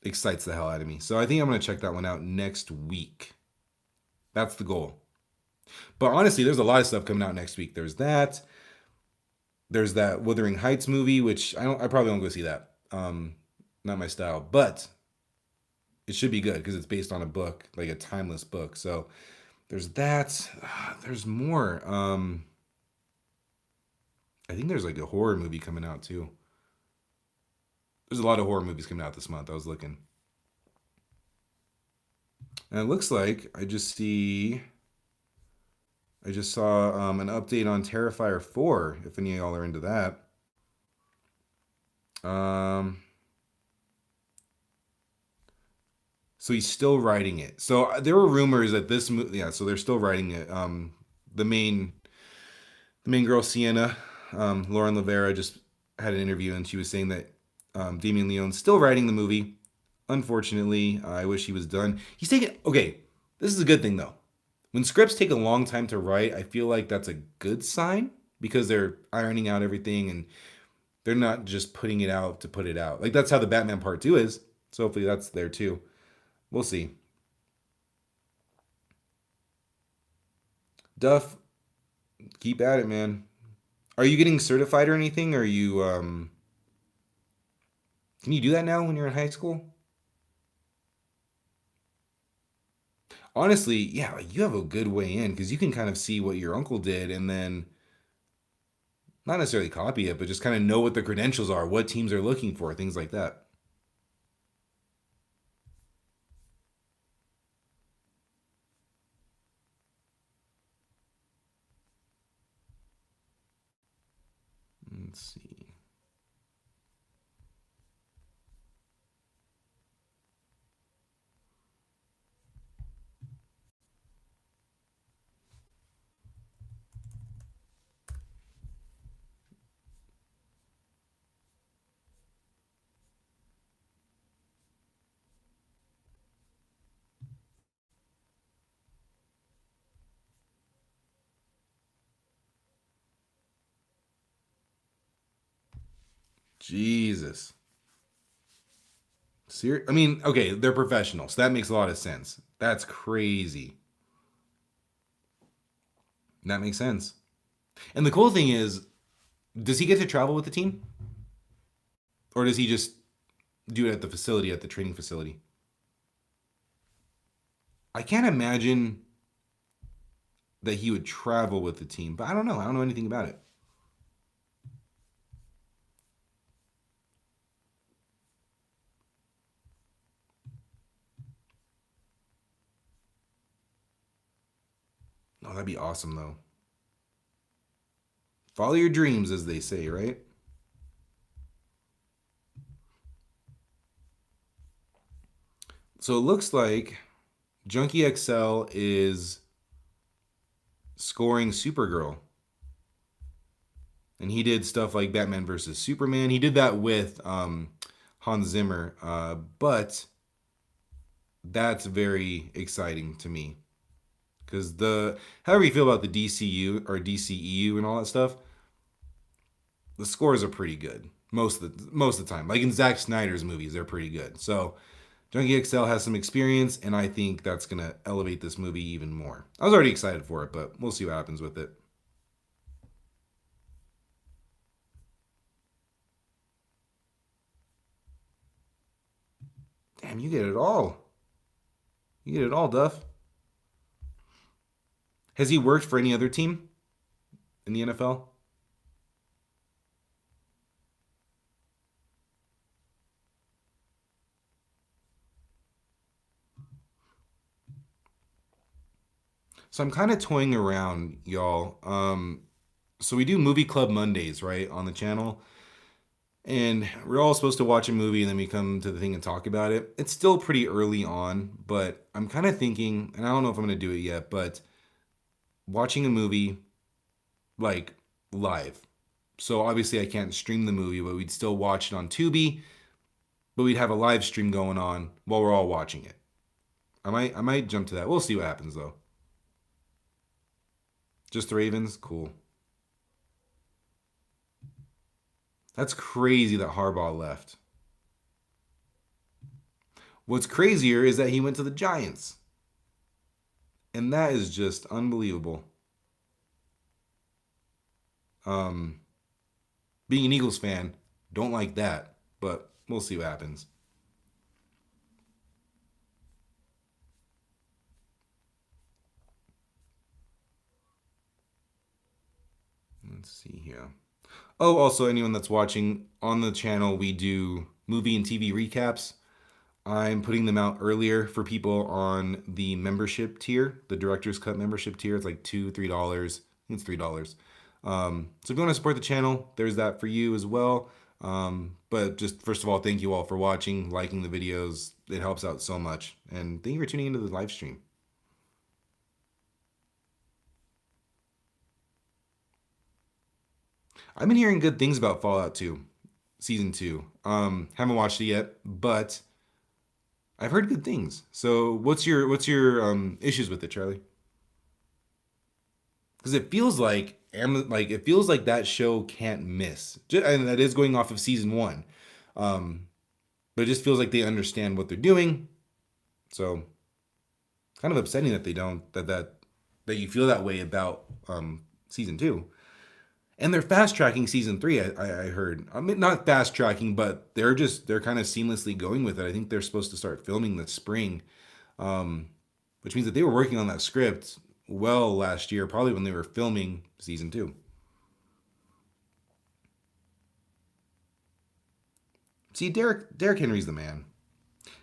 excites the hell out of me. So I think I'm gonna check that one out next week. That's the goal. But honestly, there's a lot of stuff coming out next week. There's that. There's that Wuthering Heights movie, which I probably won't go see that. Not my style, but it should be good because it's based on a book, like a timeless book. So there's that. There's more. I think there's like a horror movie coming out too. There's a lot of horror movies coming out this month. I was looking, and it looks like I just saw an update on Terrifier 4. If any of y'all are into that. Um, so he's still writing it. So there were rumors that this movie, yeah. So they're still writing it. The main the main girl Sienna, Lauren Lavera just had an interview and she was saying that Damien Leone's still writing the movie. Unfortunately, I wish he was done. He's taking okay. This is a good thing though. When scripts take a long time to write, I feel like that's a good sign because they're ironing out everything and they're not just putting it out to put it out. Like that's how the Batman Part 2 is. So hopefully that's there too. We'll see. Duff, keep at it, man. Are you getting certified or anything? Are you can you do that now when you're in high school? Honestly, yeah, like, you have a good way in because you can kind of see what your uncle did and then not necessarily copy it, but just kind of know what the credentials are, what teams are looking for, things like that. Let's see. Jesus. I mean, okay, they're professionals. So that makes a lot of sense. That's crazy. That makes sense. And the cool thing is, does he get to travel with the team? Or does he just do it at the facility, at the training facility? I can't imagine that he would travel with the team, but I don't know. I don't know anything about it. Oh, that'd be awesome, though. Follow your dreams, as they say, right? So it looks like Junkie XL is scoring Supergirl. And he did stuff like Batman versus Superman. He did that with Hans Zimmer. But that's very exciting to me. Because however you feel about the DCU or DCEU and all that stuff, the scores are pretty good most of the time. Like in Zack Snyder's movies, they're pretty good. So Junkie XL has some experience, and I think that's gonna elevate this movie even more. I was already excited for it, but we'll see what happens with it. Damn, you get it all. You get it all, Duff. Has he worked for any other team in the NFL? So I'm kind of toying around, y'all. So we do movie club Mondays, right, on the channel, and we're all supposed to watch a movie and then we come to the thing and talk about it. It's still pretty early on, but I'm kind of thinking, and I don't know if I'm going to do it yet, but watching a movie like live. So obviously I can't stream the movie, but we'd still watch it on Tubi, but we'd have a live stream going on while we're all watching it. I might jump to that. We'll see what happens though. Just the Ravens, cool. That's crazy that Harbaugh left. What's crazier is that he went to the Giants. And that is just unbelievable. Um, Being an Eagles fan, don't like that, but we'll see what happens. Let's see here. Oh, also, anyone that's watching on the channel, we do movie and TV recaps. I'm putting them out earlier for people on the membership tier, the Director's Cut membership tier. It's like $2, $3. I think it's $3. So if you want to support the channel, there's that for you as well. But just first of all, thank you all for watching, liking the videos. It helps out so much. And thank you for tuning into the live stream. I've been hearing good things about Fallout 2, Season 2. Haven't watched it yet, but I've heard good things. So what's your issues with it, Charlie? Because it feels like it feels like that show can't miss. And that is going off of season one, um, but it just feels like they understand what they're doing. So kind of upsetting that they don't that you feel that way about season two. And they're fast tracking season three. I heard. I mean, not fast tracking, but they're kind of seamlessly going with it. I think they're supposed to start filming this spring, um, which means that they were working on that script well last year, probably when they were filming season two. See, Derek Henry's the man.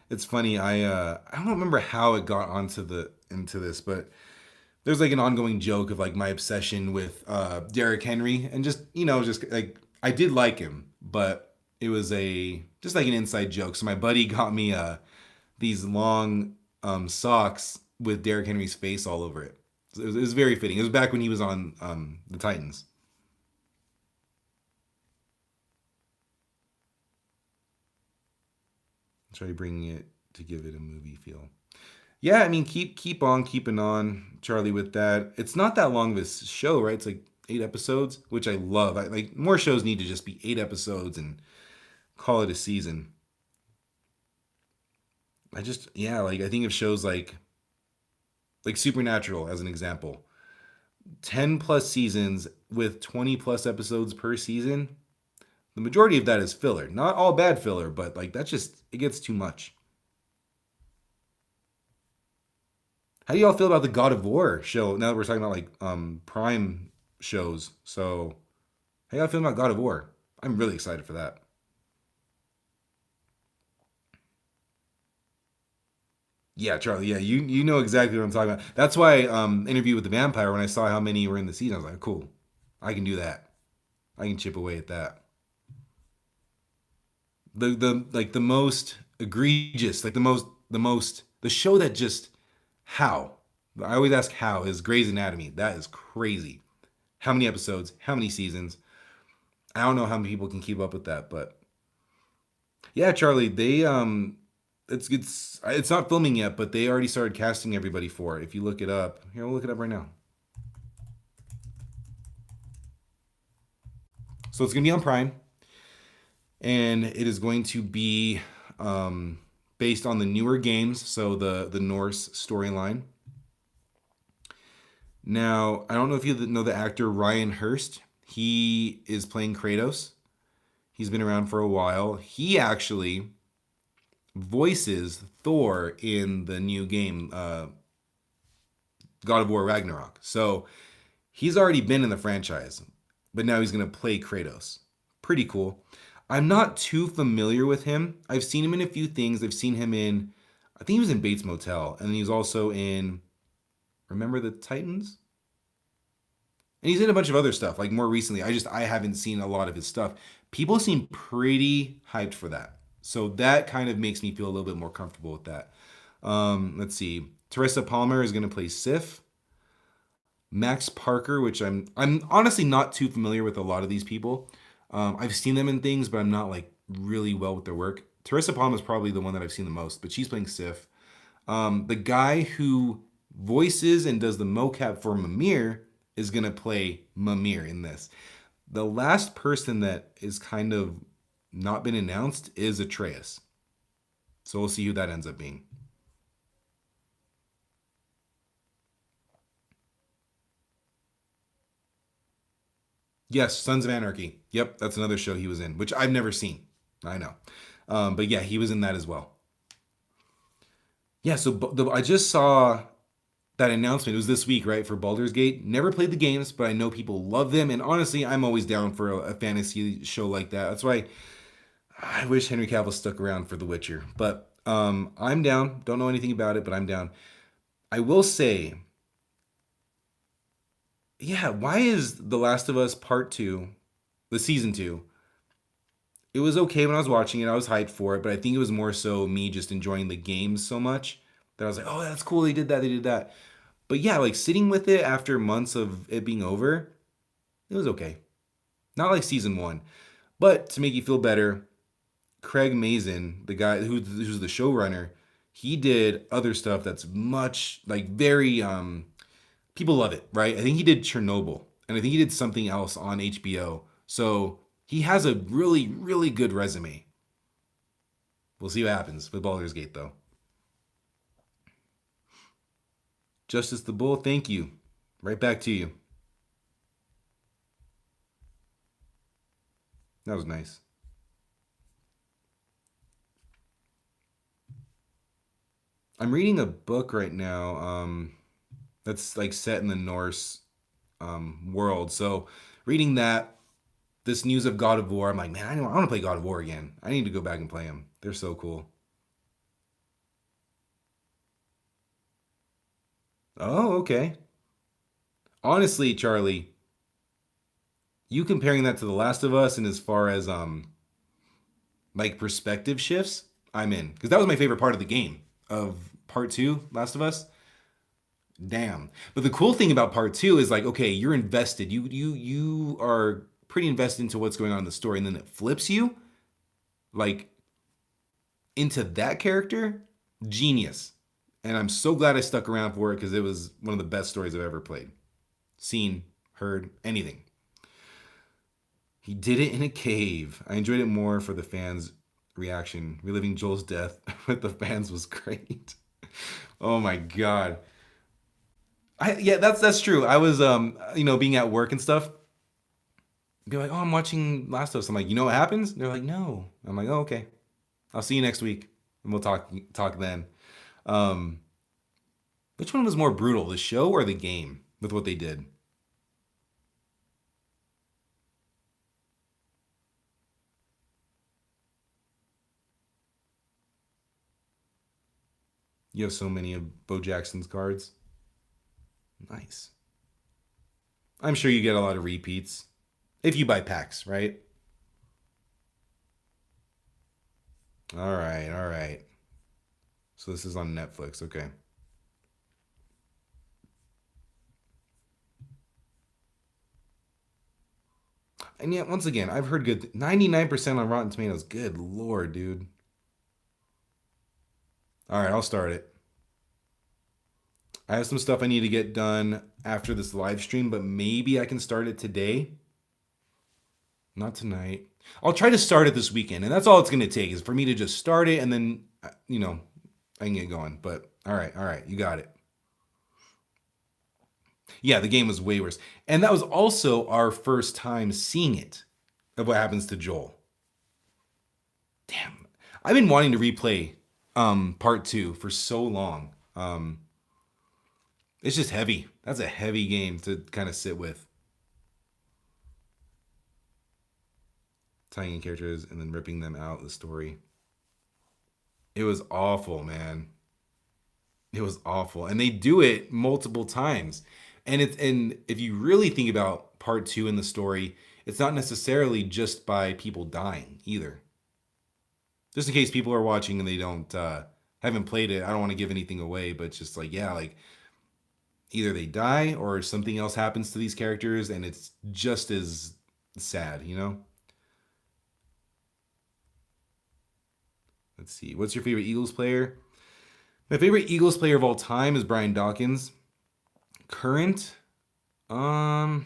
It's funny. I don't remember how it got onto the into this, but there's like an ongoing joke of like my obsession with Derek Henry, and just like I did like him, but it was a just like an inside joke. So my buddy got me these long socks with Derek Henry's face all over it. So it was very fitting. It was back when he was on the Titans. Try bringing it to give it a movie feel. Yeah, I mean, keep on keeping on, Charlie. With that, it's not that long of a show, right? It's like 8 episodes, which I love. Like more shows need to just be 8 episodes and call it a season. Yeah, like I think of shows like Supernatural as an example. 10 plus seasons with 20 plus episodes per season. The majority of that is filler. Not all bad filler, but like that's just it gets too much. How do y'all feel about the God of War show? Now that we're talking about like Prime shows. So, how y'all feel about God of War? I'm really excited for that. Yeah, Charlie. Yeah, you know exactly what I'm talking about. That's why Interview with the Vampire. When I saw how many were in the season, I was like, cool, I can do that. I can chip away at that. The like the most egregious, like the show that just how I always ask how is Grey's Anatomy. That is crazy. How many episodes? How many seasons? I don't know how many people can keep up with that, but yeah, Charlie, they it's not filming yet, but they already started casting everybody for it. If you look it up, here we'll look it up right now. So it's gonna be on Prime, and it is going to be um, based on the newer games, so the Norse storyline. Now, I don't know if you know the actor Ryan Hurst. He is playing Kratos. He's been around for a while. He actually voices Thor in the new game, God of War Ragnarok. So he's already been in the franchise, but now he's going to play Kratos. Pretty cool. I'm not too familiar with him. I've seen him in a few things. I've seen him in, I think he was in Bates Motel, and he's also in Remember the Titans? And he's in a bunch of other stuff, like more recently. I haven't seen a lot of his stuff. People seem pretty hyped for that. So that kind of makes me feel a little bit more comfortable with that. Let's see. Teresa Palmer is going to play Sif. Max Parker, which I'm honestly not too familiar with a lot of these people. I've seen them in things, but I'm not like really well with their work. Teresa Palmer is probably the one that I've seen the most, but she's playing Sif. The guy who voices and does the mocap for Mimir is gonna play Mimir in this. The last person that is kind of not been announced is Atreus. So we'll see who that ends up being. Yes, Sons of Anarchy. Yep, that's another show he was in, which I've never seen. I know. But yeah, he was in that as well. Yeah, so I just saw that announcement. It was this week, right, for Baldur's Gate. Never played the games, but I know people love them. And honestly, I'm always down for a fantasy show like that. That's why I wish Henry Cavill stuck around for The Witcher. But I'm down. Don't know anything about it, but I'm down. I will say, yeah, why is The Last of Us Part 2, the season 2, it was okay when I was watching it. I was hyped for it, but I think it was more so me just enjoying the games so much that I was like, oh, that's cool. They did that. They did that. But yeah, like sitting with it after months of it being over, it was okay. Not like season one. But to make you feel better, Craig Mazin, the guy who's the showrunner, he did other stuff that's much like very people love it, right? I think he did Chernobyl, and I think he did something else on HBO. So he has a really, really good resume. We'll see what happens with Baldur's Gate, though. Justice the Bull, thank you. Right back to you. That was nice. I'm reading a book right now that's like set in the Norse world. So reading that, this news of God of War, I'm like, man, I want to play God of War again. I need to go back and play them. They're so cool. Oh, okay. Honestly, Charlie, you comparing that to The Last of Us and as far as like perspective shifts, I'm in. Because that was my favorite part of the game of part two, Last of Us. Damn. But the cool thing about part two is like, okay, you're invested. You are pretty invested into what's going on in the story, and then it flips you like into that character. Genius. And I'm so glad I stuck around for it because it was one of the best stories I've ever played. Seen, heard, anything. He did it in a cave. I enjoyed it more for the fans' reaction. Reliving Joel's death with the fans was great. Oh my god. Yeah, that's true. I was being at work and stuff, be like, "Oh, I'm watching Last of Us." I'm like, "You know what happens?" They're like, "No." I'm like, "Oh, okay. I'll see you next week, and we'll talk then." Um, which one was more brutal, the show or the game, with what they did? You have so many of Bo Jackson's cards. Nice. I'm sure you get a lot of repeats if you buy packs, right? All right, all right. So this is on Netflix. Okay. And yet, once again, I've heard good 99% on Rotten Tomatoes. Good lord, dude. All right, I'll start it. I have some stuff I need to get done after this live stream, but maybe I can start it today. Not tonight. I'll try to start it this weekend, and that's all it's going to take is for me to just start it, and then I can get going. But all right, you got it. Yeah, the game was way worse, and that was also our first time seeing it of what happens to Joel. Damn, I've been wanting to replay part two for so long. It's just heavy. That's a heavy game to kind of sit with. Tying in characters and then ripping them out of the story. It was awful, man. It was awful. And they do it multiple times. And if you really think about part two in the story, it's not necessarily just by people dying either. Just in case people are watching and they don't haven't played it, I don't want to give anything away, but it's just like, yeah, like either they die or something else happens to these characters and it's just as sad, you know? Let's see. What's your favorite Eagles player? My favorite Eagles player of all time is Brian Dawkins. Current, um,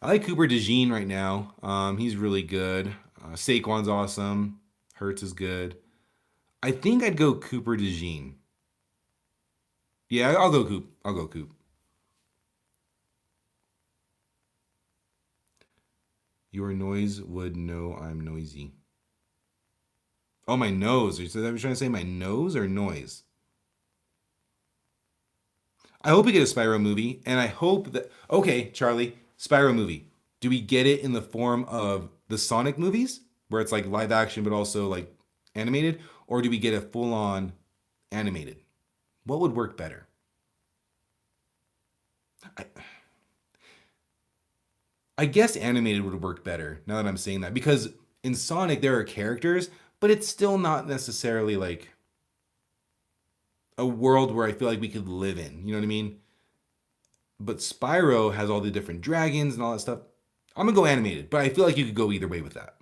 I like Cooper DeJean right now. He's really good. Saquon's awesome. Hurts is good. I think I'd go Cooper DeJean. Yeah, I'll go Coop. I'll go Coop. Your noise would know I'm noisy. Oh, my nose. Is that what you're trying to say? My nose or noise? I hope we get a Spyro movie, and I hope that. Okay, Charlie, Spyro movie. Do we get it in the form of the Sonic movies, where it's like live action but also like animated, or do we get a full on animated? What would work better? I, I guess animated would work better now that I'm saying that because in Sonic there are characters, but it's still not necessarily like a world where I feel like we could live in. You know what I mean? But Spyro has all the different dragons and all that stuff. I'm gonna go animated, but I feel like you could go either way with that.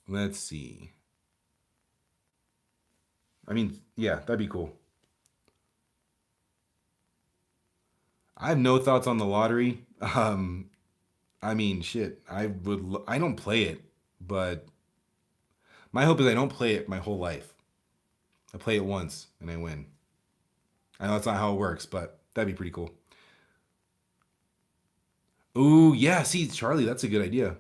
Let's see. I mean, yeah, that'd be cool. I have no thoughts on the lottery. I mean, shit. I don't play it, but my hope is I don't play it my whole life. I play it once and I win. I know that's not how it works, but that'd be pretty cool. Ooh, yeah. See, Charlie, that's a good idea.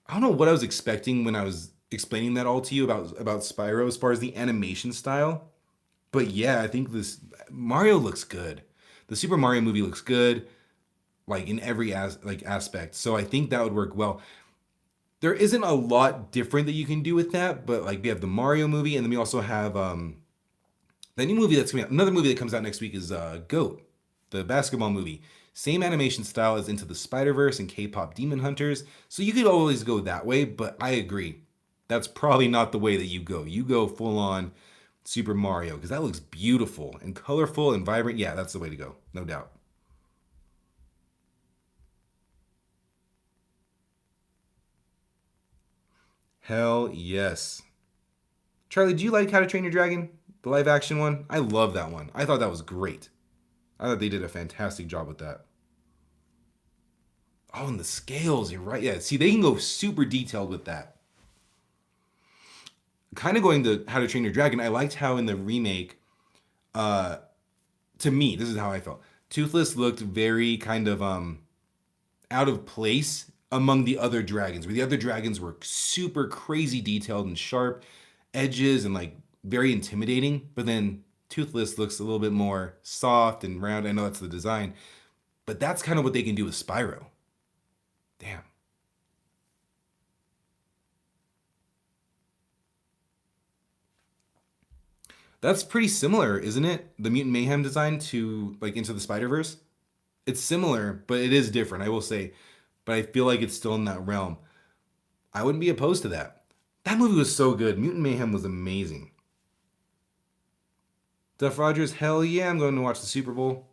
I don't know what I was expecting when I was explaining that all to you about Spyro as far as the animation style. But yeah, I think this Mario looks good. The Super Mario movie looks good, like in every aspect. So I think that would work well. There isn't a lot different that you can do with that, but like we have the Mario movie, and then we also have the new movie that's coming out. Another movie that comes out next week is Goat, the basketball movie. Same animation style as Into the Spider Verse and K-pop Demon Hunters. So you could always go that way, but I agree. That's probably not the way that you go. You go full on Super Mario because that looks beautiful and colorful and vibrant. Yeah, that's the way to go, no doubt. Hell yes. Charlie, do you like How to Train Your Dragon? The live action one. I love that one. I thought that was great. I thought they did a fantastic job with that. Oh, and the scales, you're right. Yeah, see, they can go super detailed with that. Kind of going to How to Train Your Dragon, I liked how in the remake, uh, to me, this is how I felt. Toothless looked very kind of out of place among the other dragons, where the other dragons were super crazy detailed and sharp edges and like very intimidating. But then Toothless looks a little bit more soft and round. I know that's the design, but that's kind of what they can do with Spyro. Damn. That's pretty similar, isn't it? The Mutant Mayhem design to like Into the Spider Verse. It's similar, but it is different, I will say. But I feel like it's still in that realm. I wouldn't be opposed to that. That movie was so good. Mutant Mayhem was amazing. Duff Rogers, hell yeah, I'm going to watch the Super Bowl.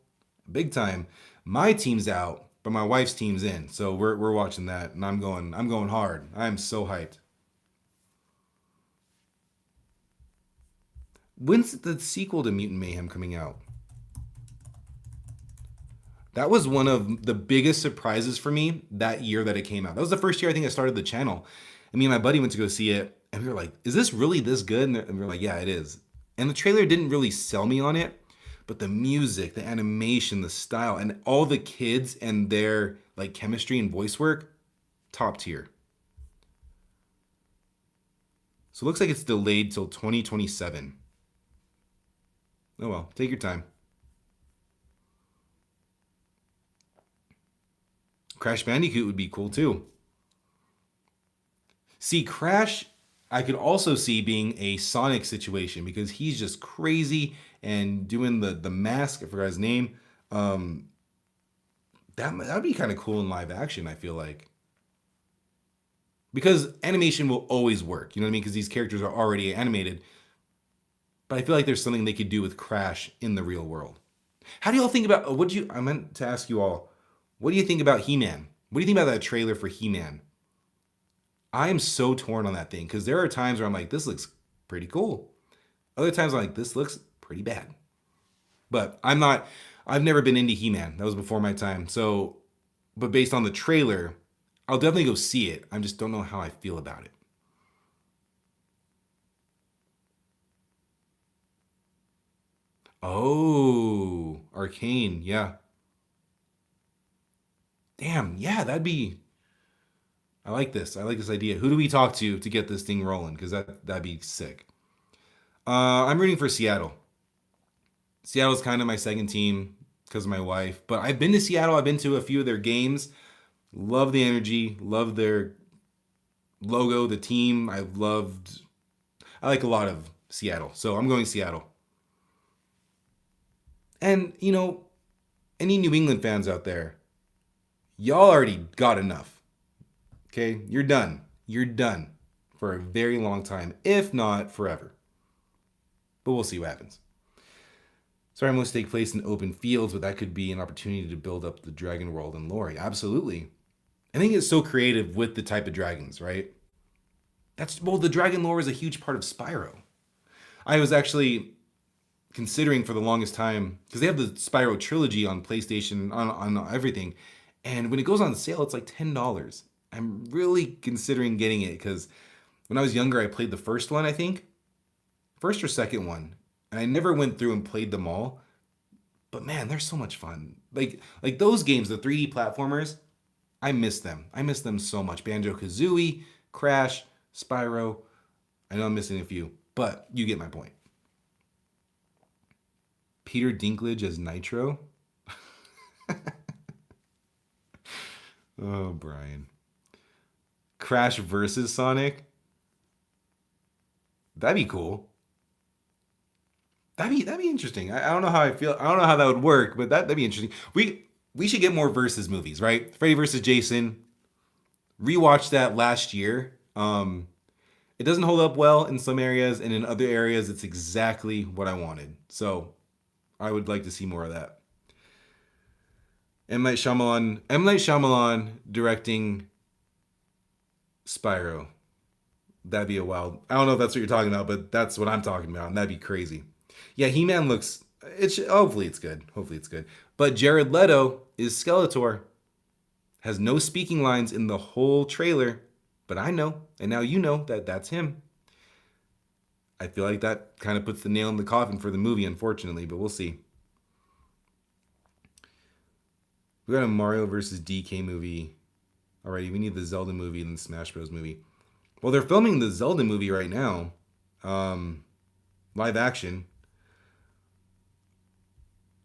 Big time. My team's out, but my wife's team's in. So we're watching that and I'm going hard. I'm so hyped. When's the sequel to Mutant Mayhem coming out? That was one of the biggest surprises for me that year that it came out. That was the first year I think I started the channel. And me and my buddy went to go see it, and we were like, "Is this really this good?" And we were like, "Yeah, it is." And the trailer didn't really sell me on it, but the music, the animation, the style, and all the kids and their like chemistry and voice work, top tier. So it looks like it's delayed till 2027. Oh well, take your time. Crash Bandicoot would be cool too. See, Crash, I could also see being a Sonic situation because he's just crazy and doing the mask. I forgot his name. Um, that'd be kind of cool in live action. I feel like because animation will always work. You know what I mean? Because these characters are already animated. But I feel like there's something they could do with Crash in the real world. How do y'all think about? What do you? I meant to ask you all. What do you think about He-Man? What do you think about that trailer for He-Man? I am so torn on that thing because there are times where I'm like, this looks pretty cool. Other times I'm like, this looks pretty bad. But I'm not, I've never been into He Man. That was before my time. So, but based on the trailer, I'll definitely go see it. I just don't know how I feel about it. Oh, Arcane. Yeah. Damn. Yeah, that'd be, I like this. I like this idea. Who do we talk to get this thing rolling? Because that'd be sick. I'm rooting for Seattle. Seattle's kind of my second team because of my wife. But I've been to Seattle. I've been to a few of their games. Love the energy. Love their logo, the team. I like a lot of Seattle. So I'm going Seattle. And, any New England fans out there, y'all already got enough. Okay? You're done. You're done for a very long time, if not forever. But we'll see what happens. Sorry, must take place in open fields, but that could be an opportunity to build up the dragon world and lore. Absolutely. I think it's so creative with the type of dragons, right? The dragon lore is a huge part of Spyro. I was actually considering for the longest time because they have the Spyro trilogy on PlayStation on everything, and when it goes on sale, it's like $10. I'm really considering getting it because when I was younger, I played the first one, I think, first or second one, and I never went through and played them all. But man, they're so much fun. Like those games, the 3D platformers, I miss them. I miss them so much. Banjo Kazooie, Crash, Spyro. I know I'm missing a few, but you get my point. Peter Dinklage as Nitro. Oh, Brian. Crash versus Sonic. That'd be cool. That'd be interesting. I don't know how I feel. I don't know how that would work, but that'd be interesting. We should get more versus movies, right? Freddy versus Jason. Rewatched that last year. It doesn't hold up well in some areas, and in other areas, it's exactly what I wanted. So I would like to see more of that. M. Night Shyamalan directing Spyro. That'd be a wild. I don't know if that's what you're talking about, but that's what I'm talking about, and that'd be crazy. Yeah, He Man looks. It's hopefully it's good. Hopefully it's good. But Jared Leto is Skeletor. Has no speaking lines in the whole trailer, but I know, and now you know that that's him. I feel like that kind of puts the nail in the coffin for the movie, unfortunately, but we'll see. We got a Mario versus DK movie already. We need the Zelda movie and the Smash Bros. Movie. Well, they're filming the Zelda movie right now, um, live action.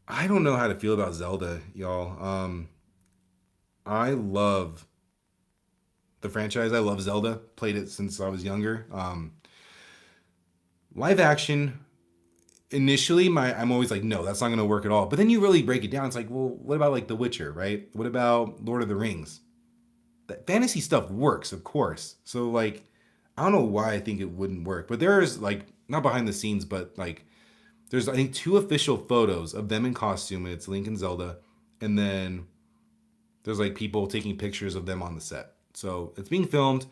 I don't know how to feel about Zelda, y'all. I love the franchise. I love Zelda. Played it since I was younger. Live action. Initially, I'm always like, no, that's not gonna work at all. But then you really break it down. It's like, well, what about like The Witcher, right? What about Lord of the Rings? That fantasy stuff works, of course. So like, I don't know why I think it wouldn't work. But there's like not behind the scenes, but like there's I think two official photos of them in costume, and it's Link and Zelda, and then there's like people taking pictures of them on the set. So it's being filmed.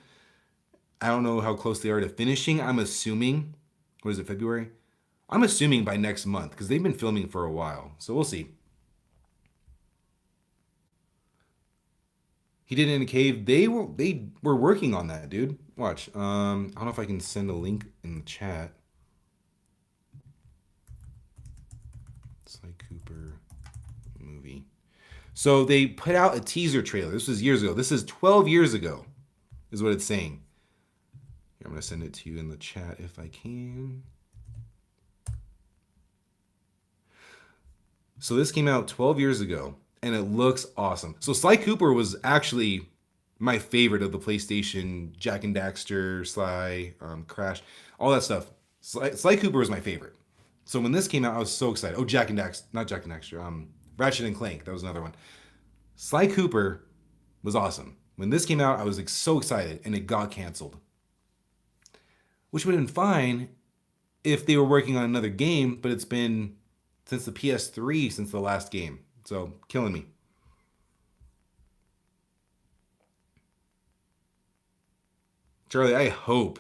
I don't know how close they are to finishing. I'm assuming, what is it, February? I'm assuming by next month because they've been filming for a while. So we'll see. He did it in a cave. They were working on that, dude. Watch. I don't know if I can send a link in the chat. Sly Cooper movie. So they put out a teaser trailer. This was years ago. This is 12 years ago, is what it's saying. Here, I'm gonna send it to you in the chat if I can. So this came out 12 years ago, and it looks awesome. So Sly Cooper was actually my favorite of the PlayStation, Jack and Daxter, Sly, Crash, all that stuff. Sly Cooper was my favorite. So when this came out, I was so excited. Oh, Jack and Daxter, not Jack and Daxter, Ratchet and Clank, that was another one. Sly Cooper was awesome. When this came out, I was like so excited, and it got canceled, which would have been fine if they were working on another game, but it's been since the PS3 since the last game. So, killing me. Charlie, I hope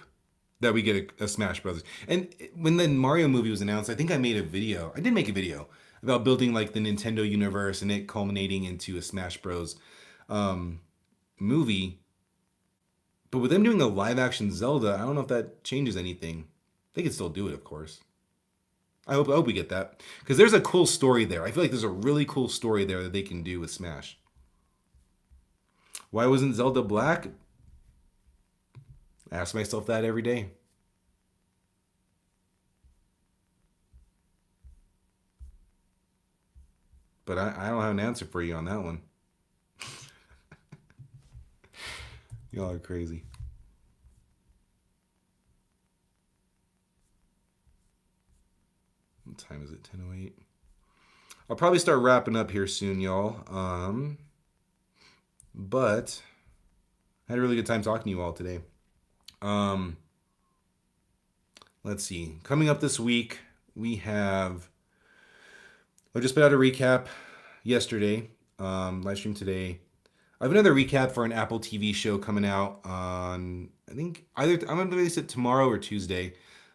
that we get a Smash Brothers. And when the Mario movie was announced, I think I made a video. I did make a video about building like the Nintendo universe and it culminating into a Smash Bros. Um, movie. But with them doing a live action Zelda, I don't know if that changes anything. They could still do it, of course. I hope we get that because there's a cool story there. I feel like there's a really cool story there that they can do with Smash. Why wasn't Zelda black? I ask myself that every day. But I don't have an answer for you on that one. Y'all are crazy. What time is it? 10:08. I'll probably start wrapping up here soon, y'all. But I had a really good time talking to you all today. Um, let's see. Coming up this week, we have. I just put out a recap yesterday. Live stream today. I have another recap for an Apple TV show coming out on. I think either I'm gonna release it tomorrow or Tuesday,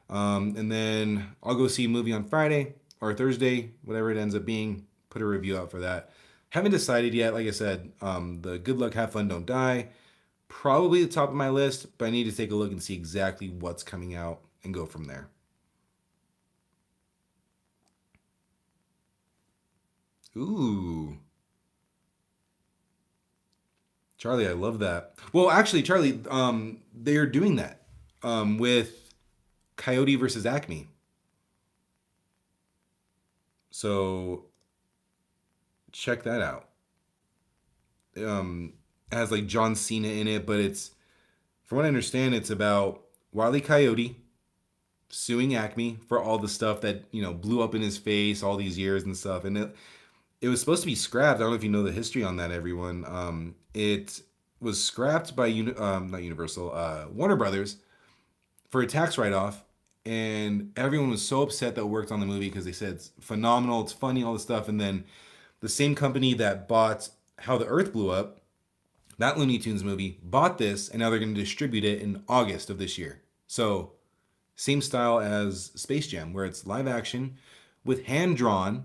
and then I'll go see a movie on Friday or Thursday, whatever it ends up being. Put a review out for that. Haven't decided yet. Like I said, the Good Luck, Have Fun, Don't Die. Probably the top of my list, but I need to take a look and see exactly what's coming out and go from there. Ooh. Charlie, I love that. Well, actually, Charlie, they are doing that with Coyote versus Acme. So check that out. It has like John Cena in it, but it's from what I understand, it's about Wile E. Coyote suing Acme for all the stuff that blew up in his face all these years and stuff, and it was supposed to be scrapped. I don't know if you know the history on that, everyone. It was scrapped by not Universal, Warner Brothers for a tax write-off, and everyone was so upset that worked on the movie because they said it's phenomenal, it's funny, all this stuff, and then the same company that bought How the Earth Blew Up, that Looney Tunes movie, bought this, and now they're going to distribute it in August of this year. So Same style as Space Jam, where it's live action with hand drawn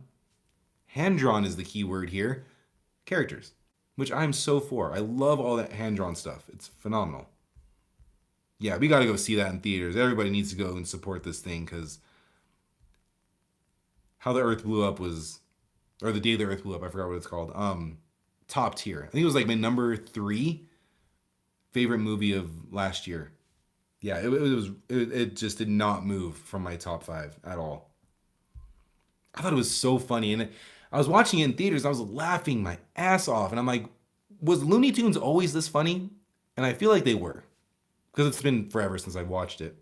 is the key word here, characters, which I'm so for. I love all that hand drawn stuff. It's phenomenal. Yeah, we got to go see that in theaters. Everybody needs to go and support this thing because How the Earth Blew Up was, or The Day the Earth Blew Up, I forgot what it's called. Top tier. I think it was like my number 3 favorite movie of last year. Yeah, it just did not move from my top 5 at all. I thought it was so funny, and I was watching it in theaters. I was laughing my ass off, and I'm like, was Looney Tunes always this funny? And I feel like they were, because it's been forever since I watched it.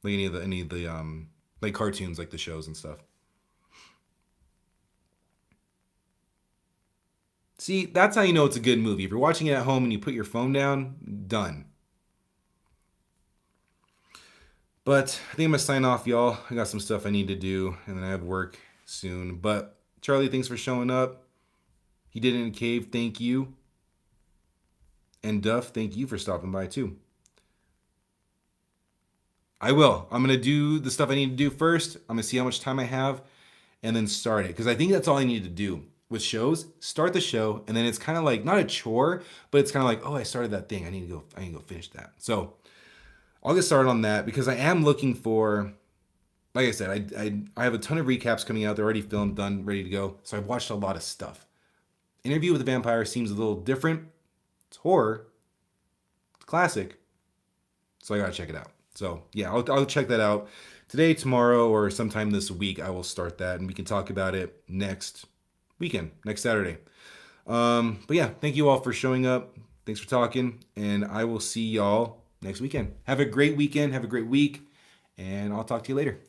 Like any of the like cartoons, like the shows and stuff. See, that's how you know it's a good movie. If you're watching it at home and you put your phone down, done. But I think I'm gonna sign off, y'all. I got some stuff I need to do, and then I have work soon. But Charlie, thanks for showing up. He did it in a cave. Thank you. And Duff, thank you for stopping by too. I will. I'm gonna do the stuff I need to do first. I'm gonna see how much time I have, and then start it because I think that's all I need to do with shows. Start the show, and then it's kind of like not a chore, but it's kind of like, oh, I started that thing. I need to go finish that. So I'll get started on that because I am looking for, like I said, I have a ton of recaps coming out. They're already filmed, done, ready to go. So I've watched a lot of stuff. Interview with the Vampire seems a little different. It's horror. It's classic. So I gotta check it out. So yeah, I'll check that out today, tomorrow, or sometime this week. I will start that, and we can talk about it next weekend, next Saturday. But yeah, thank you all for showing up. Thanks for talking, and I will see y'all next weekend. Have a great weekend. Have a great week, and I'll talk to you later.